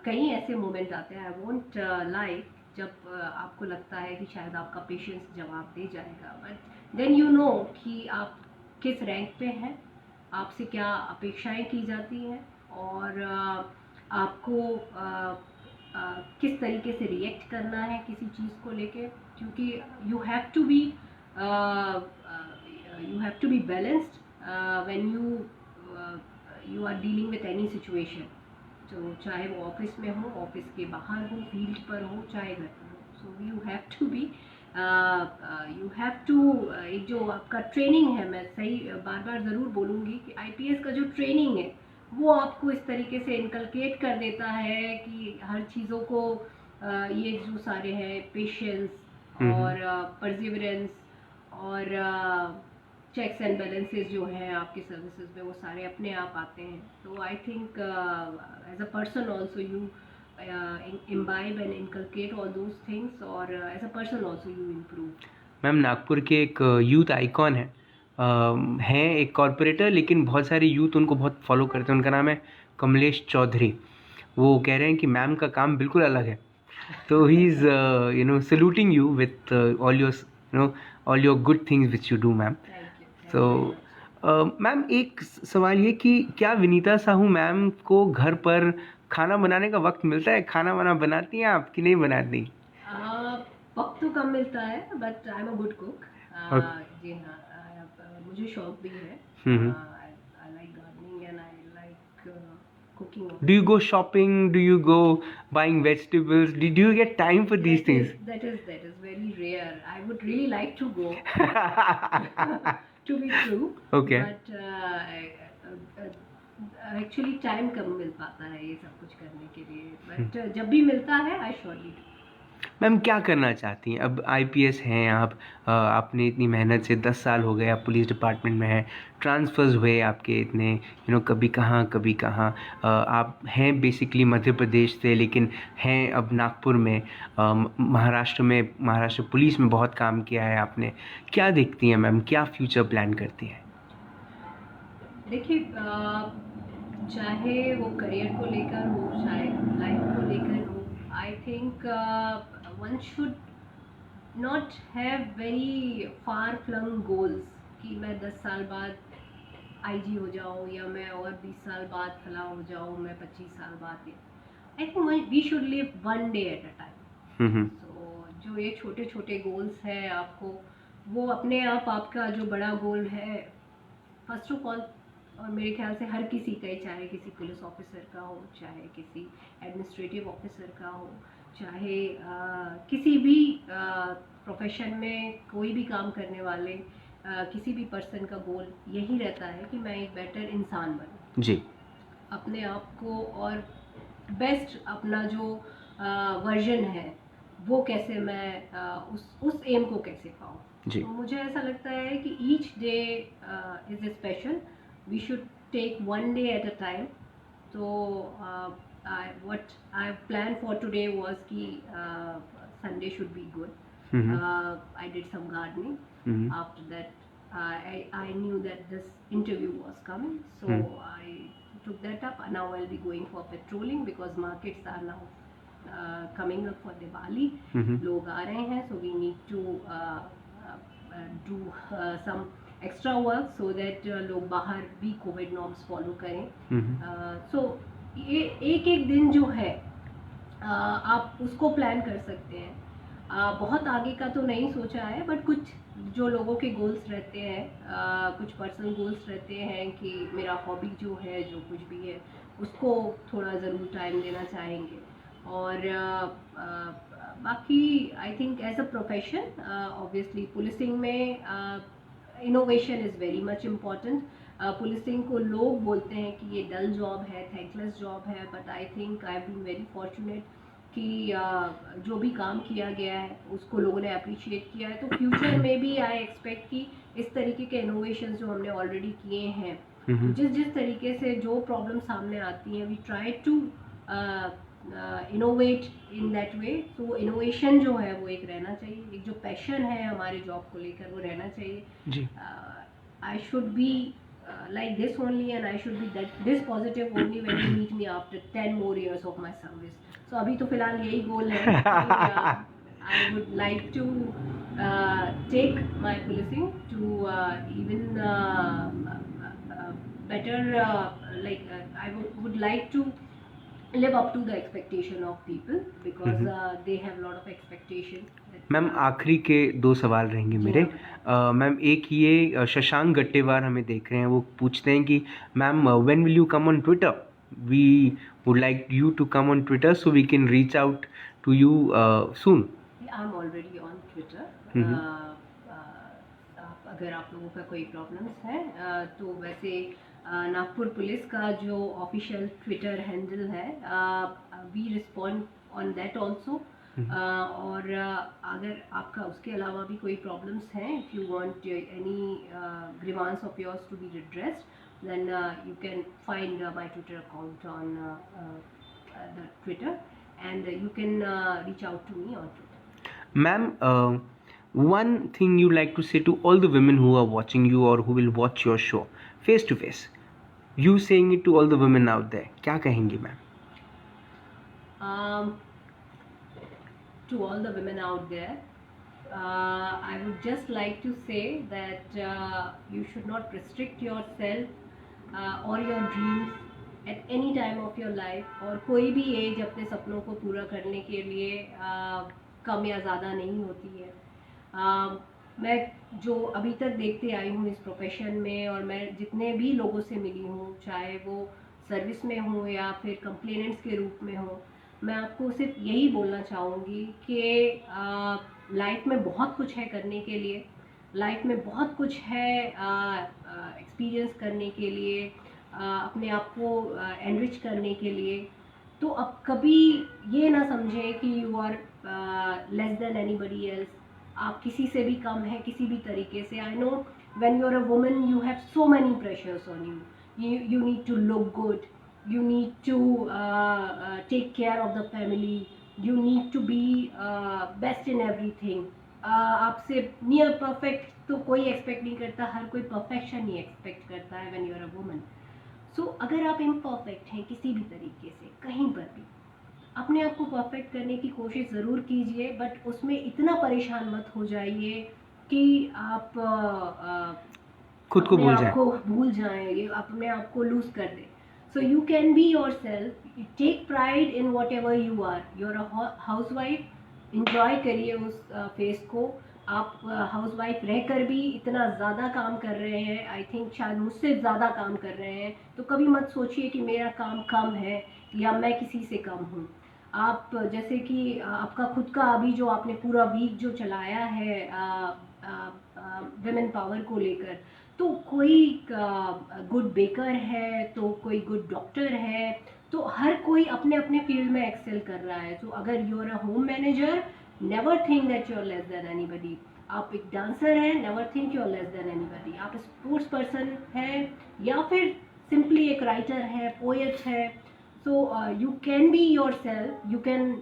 कई ऐसे मोमेंट आते हैं, आई वोंट लाइक, जब आपको लगता है कि शायद आपका पेशेंस जवाब दे जाएगा, बट देन यू नो कि आप किस रैंक पे हैं, आपसे क्या अपेक्षाएं की जाती हैं, और आपको किस तरीके से रिएक्ट करना है किसी चीज़ को लेके, क्योंकि you have to be balanced when you are dealing with any situation. तो चाहे वो ऑफिस में हो, ऑफिस के बाहर हो, फील्ड पर हो, चाहे घर पर हो, सो यू हैव टू एक जो आपका ट्रेनिंग है, मैं सही बार बार ज़रूर बोलूँगी कि आईपीएस का जो ट्रेनिंग है वो आपको इस तरीके से इनकलकेट कर देता है कि हर चीज़ों को ये जो सारे हैं पेशेंस और परसिवरेंस और चेक्स एंड बैलेंसेस जो हैं आपकी सर्विसेज में, वो सारे अपने आप आते हैं। तो I think as a person also you imbibe and inculcate all those things, और as a person also you improve। Ma'am Nagpur के एक यूथ आइकॉन है, हैं एक कॉरपोरेटर, लेकिन बहुत सारे यूथ उनको बहुत फॉलो करते हैं। उनका नाम है कमलेश चौधरी। वो कह रहे हैं कि मैम का काम बिल्कुल अलग है। तो he is saluting you with all your good things which you do ma'am. तो मैम एक सवाल ये कि क्या विनीता साहू मैम को घर पर खाना बनाने का वक्त मिलता है? खाना वाना बनाती हैं आप कि नहीं बनाती? वक्त तो कम मिलता है, but I am a good cook. जी हाँ, मुझे शौक भी है। I like gardening and I like cooking. Do you go shopping? Do you go buying vegetables? Do you get time for these things? That is very rare. I would really like to go. To be true. Okay. But actually time कम मिल पाता है ये सब कुछ करने के लिए. But जब भी मिलता है I surely do. मैम क्या करना चाहती हैं? अब आईपीएस हैं आप, आपने इतनी मेहनत से 10 साल हो गए आप पुलिस डिपार्टमेंट में हैं, ट्रांसफर्स हुए आपके इतने कभी कहाँ, आप हैं बेसिकली मध्य प्रदेश से, लेकिन हैं अब नागपुर में, महाराष्ट्र पुलिस में बहुत काम किया है आपने। क्या देखती हैं मैम, क्या फ्यूचर प्लान करती हैं? देखिए, चाहे वो करियर को लेकर हो, चाहे लाइफ को लेकर हो, I think one should not have very far flung goals कि मैं 10 साल बाद आईजी हो जाऊँ, या मैं और 20 साल बाद फला हो जाऊँ, मैं 25 साल बाद। I think we should live one day at a time. So जो ये छोटे छोटे गोल्स हैं, आपको वो अपने आप आपका जो बड़ा गोल है, फर्स्ट ऑफ ऑल, और मेरे ख्याल से हर किसी का ही, चाहे किसी पुलिस ऑफिसर का हो, चाहे किसी एडमिनिस्ट्रेटिव ऑफिसर का हो, चाहे किसी भी प्रोफेशन में कोई भी काम करने वाले किसी भी पर्सन का गोल यही रहता है कि मैं एक बेटर इंसान बनूं जी, अपने आप को, और बेस्ट अपना जो वर्जन है वो कैसे मैं उस एम को कैसे पाऊँ। तो मुझे ऐसा लगता है कि each day is a special, we should take one day at a time. तो what I planned for today was कि Sunday should be good. I did some gardening. After that I knew that this interview was coming, so I took that up, and now I'll be going for patrolling because markets are now coming up for Diwali. लोग आ रहे हैं, so we need to do some extra work so that लोग बाहर भी Covid norms follow करें। so ये एक एक दिन जो है आप उसको प्लान कर सकते हैं। बहुत आगे का तो नहीं सोचा है, बट कुछ जो लोगों के गोल्स रहते हैं, कुछ पर्सनल गोल्स रहते हैं कि मेरा हॉबी जो है, जो कुछ भी है, उसको थोड़ा ज़रूर टाइम देना चाहेंगे। और बाकी I think as a profession, obviously policing में innovation is very much important. Policing को लोग बोलते हैं कि ये डल जॉब है, थैंकलेस जॉब है, but I think I have been very fortunate कि जो भी काम किया गया है उसको लोगों ने अप्रिशिएट किया है। तो फ्यूचर में भी आई एक्सपेक्ट कि इस तरीके के इनोवेशन जो हमने ऑलरेडी किए हैं, जिस तरीके से जो प्रॉब्लम सामने आती हैं, we try to innovate in that way. तो इनोवेशन जो है वो एक रहना चाहिए, एक जो पैशन है हमारे जॉब को लेकर वो रहना चाहिए जी। I should be like this only and I should be this positive only when you meet me after 10 more years of my service. So अभी तो फिलहाल यही गोल है कि I would like to take my policing to even better I would like to live up to the expectation of people because they have a lot of expectation. Ma'am आखिरी के 2 सवाल रहेंगे मेरे। मैम एक ये शशांक गट्टेवार हमें देख रहे हैं, वो पूछते हैं कि ma'am when will you come on Twitter, we would like you to come on Twitter so we can reach out to you soon. I am already on Twitter. अगर आप लोगों का कोई प्रॉब्लम्स है तो वैसे नागपुर पुलिस का जो ऑफिशियल ट्विटर हैंडल है we respond on that also. और अगर आपका उसके अलावा भी कोई प्रॉब्लम्स हैं, if you want any grievance of yours to be redressed then you can find my Twitter account on the Twitter and you can reach out to me on Twitter. Ma'am, one thing you like to say to all the women who are watching you or who will watch your show face to face, you saying it to all the women out there, क्या कहेंगी ma'am? To all the women out there, I would just like to say that you should not restrict yourself or your dreams at any time of your life। और कोई भी as अपने सपनों को पूरा करने के लिए कम या ज़्यादा नहीं होती है। मैं जो अभी तक देखते आई हूँ इस प्रोफेशन में और मैं जितने भी लोगों से मिली हूँ, चाहे वो सर्विस में हो या फिर कंप्लेनेंट्स के रूप में हो, मैं आपको सिर्फ यही बोलना चाहूँगी कि लाइफ में बहुत कुछ है करने के लिए, लाइफ में बहुत कुछ है एक्सपीरियंस करने के लिए, अपने आप को एनरिच करने के लिए। तो अब कभी ये ना समझें कि you are less than anybody else, आप किसी से भी कम है किसी भी तरीके से। I know when you are a woman you have so many pressures on you, you need to look good, you need to take care of the family, you need to be best in everything। आपसे near perfect तो कोई expect नहीं करता, हर कोई perfection ही expect करता है when you are a woman. So अगर आप इम्परफेक्ट हैं किसी भी तरीके से कहीं पर भी, अपने आप को परफेक्ट करने की कोशिश ज़रूर कीजिए, बट उसमें इतना परेशान मत हो जाइए कि आप खुद को भूल जाएं, ये अपने आप को लूज कर दें। So you can be yourself, take pride in whatever you are। You're a housewife, enjoy करिए उस फेस को। आप हाउसवाइफ रहकर भी इतना ज़्यादा काम कर रहे हैं, आई थिंक शायद मुझसे ज़्यादा काम कर रहे हैं, तो कभी मत सोचिए कि मेरा काम कम है या मैं किसी से कम हूँ। आप जैसे कि आपका खुद का अभी जो आपने पूरा वीक जो चलाया है विमेन पावर को लेकर, तो कोई गुड बेकर है, तो कोई गुड डॉक्टर है, तो हर कोई अपने अपने फील्ड में एक्सेल कर रहा है। तो अगर you are a home manager, never think that you are less than anybody. आप एक डांसर हैं, never think you are less than anybody. आप स्पोर्ट्स पर्सन हैं या फिर सिंपली एक राइटर है, पोएट है, so you can be yourself, you can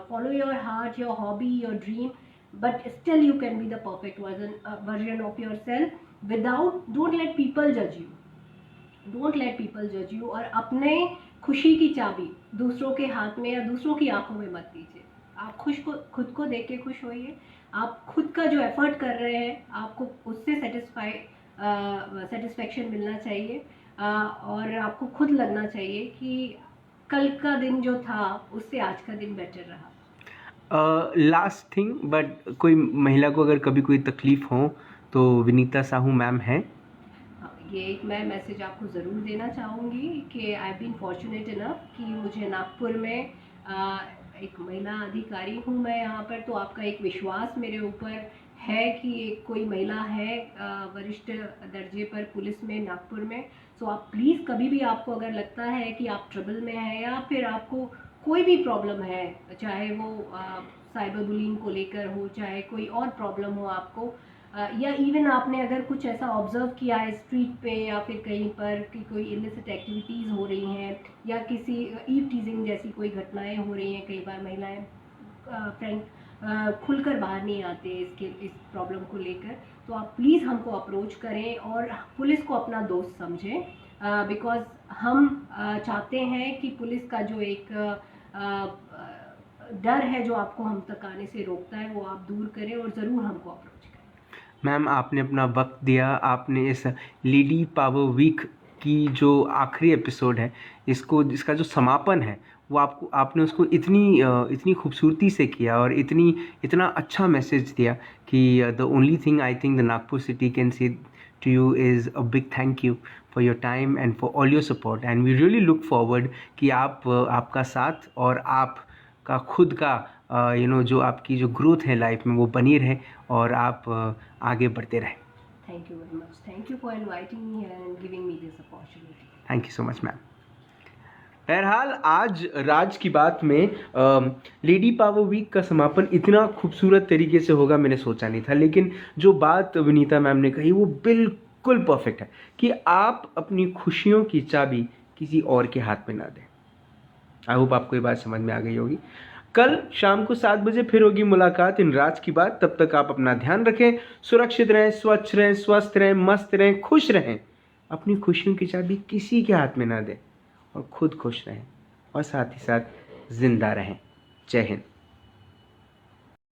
follow your heart, your hobby, your dream, but still you can be the perfect version of yourself without, don't let people judge you। और अपने खुशी की चाबी दूसरों के हाथ में या दूसरों की आंखों में मत दीजिए। आप खुद को देख के खुश होइए। आप खुद का जो एफर्ट कर रहे हैं आपको उससे सेटिस्फैक्शन मिलना चाहिए, और आपको खुद लगना चाहिए कि कल का दिन जो था उससे आज का दिन बेटर रहा। लास्ट थिंग, बट कोई महिला को अगर कभी कोई तकलीफ हो तो विनीता साहू मैम हैं। ये एक मैं मैसेज आपको ज़रूर देना चाहूँगी कि आई बीन फॉर्चुनेट इनफ कि मुझे नागपुर में एक महिला अधिकारी हूँ मैं यहाँ पर, तो आपका एक विश्वास मेरे ऊपर है कि एक कोई महिला है वरिष्ठ दर्जे पर पुलिस में नागपुर में। सो आप प्लीज़ कभी भी आपको अगर लगता है कि आप ट्रबल में हैं या फिर आपको कोई भी प्रॉब्लम है, चाहे वो साइबर बुलिंग को लेकर हो, चाहे कोई और प्रॉब्लम हो आपको, या इवन आपने अगर कुछ ऐसा ऑब्जर्व किया है स्ट्रीट पे या फिर कहीं पर कि कोई इलिसिट एक्टिविटीज़ हो रही हैं या किसी ईव टीजिंग जैसी कोई घटनाएं हो रही हैं, कई बार महिलाएं फ्रेंक खुलकर बाहर नहीं आते इस प्रॉब्लम को लेकर, तो आप प्लीज़ हमको अप्रोच करें और पुलिस को अपना दोस्त समझें, बिकॉज़ हम चाहते हैं कि पुलिस का जो एक डर है जो आपको हम तक आने से रोकता है वो आप दूर करें और ज़रूर हमको अप्रोच करें। मैम, आपने अपना वक्त दिया, आपने इस लेडी पावर वीक की जो आखिरी एपिसोड है, इसका जो समापन है वो आपने उसको इतनी खूबसूरती से किया और इतना अच्छा मैसेज दिया कि the only thing I think the Nagpur city can say to you is a big thank you for your time and for all your support, and we really look forward कि आपका साथ और आपका खुद का जो आपकी जो ग्रोथ है लाइफ में वो बनी रहे और आप आगे बढ़ते रहें। Thank you very much, thank you for inviting me and giving me this opportunity. Thank you so much ma'am. बहरहाल आज राज की बात में लेडी पावर वीक का समापन इतना खूबसूरत तरीके से होगा मैंने सोचा नहीं था, लेकिन जो बात विनीता मैम ने कही वो बिल्कुल परफेक्ट है कि आप अपनी खुशियों की चाबी किसी और के हाथ में ना दें। आई होप आपको ये बात समझ में आ गई होगी। कल शाम को 7 बजे फिर होगी मुलाकात इन राज की बात। तब तक आप अपना ध्यान रखें, सुरक्षित रहें, स्वच्छ रहें, स्वस्थ रहें, मस्त रहें, खुश रहें। अपनी खुशियों की चाबी किसी के हाथ में ना दें और खुद खुश रहें और साथ ही साथ जिंदा रहें। जय हिंद।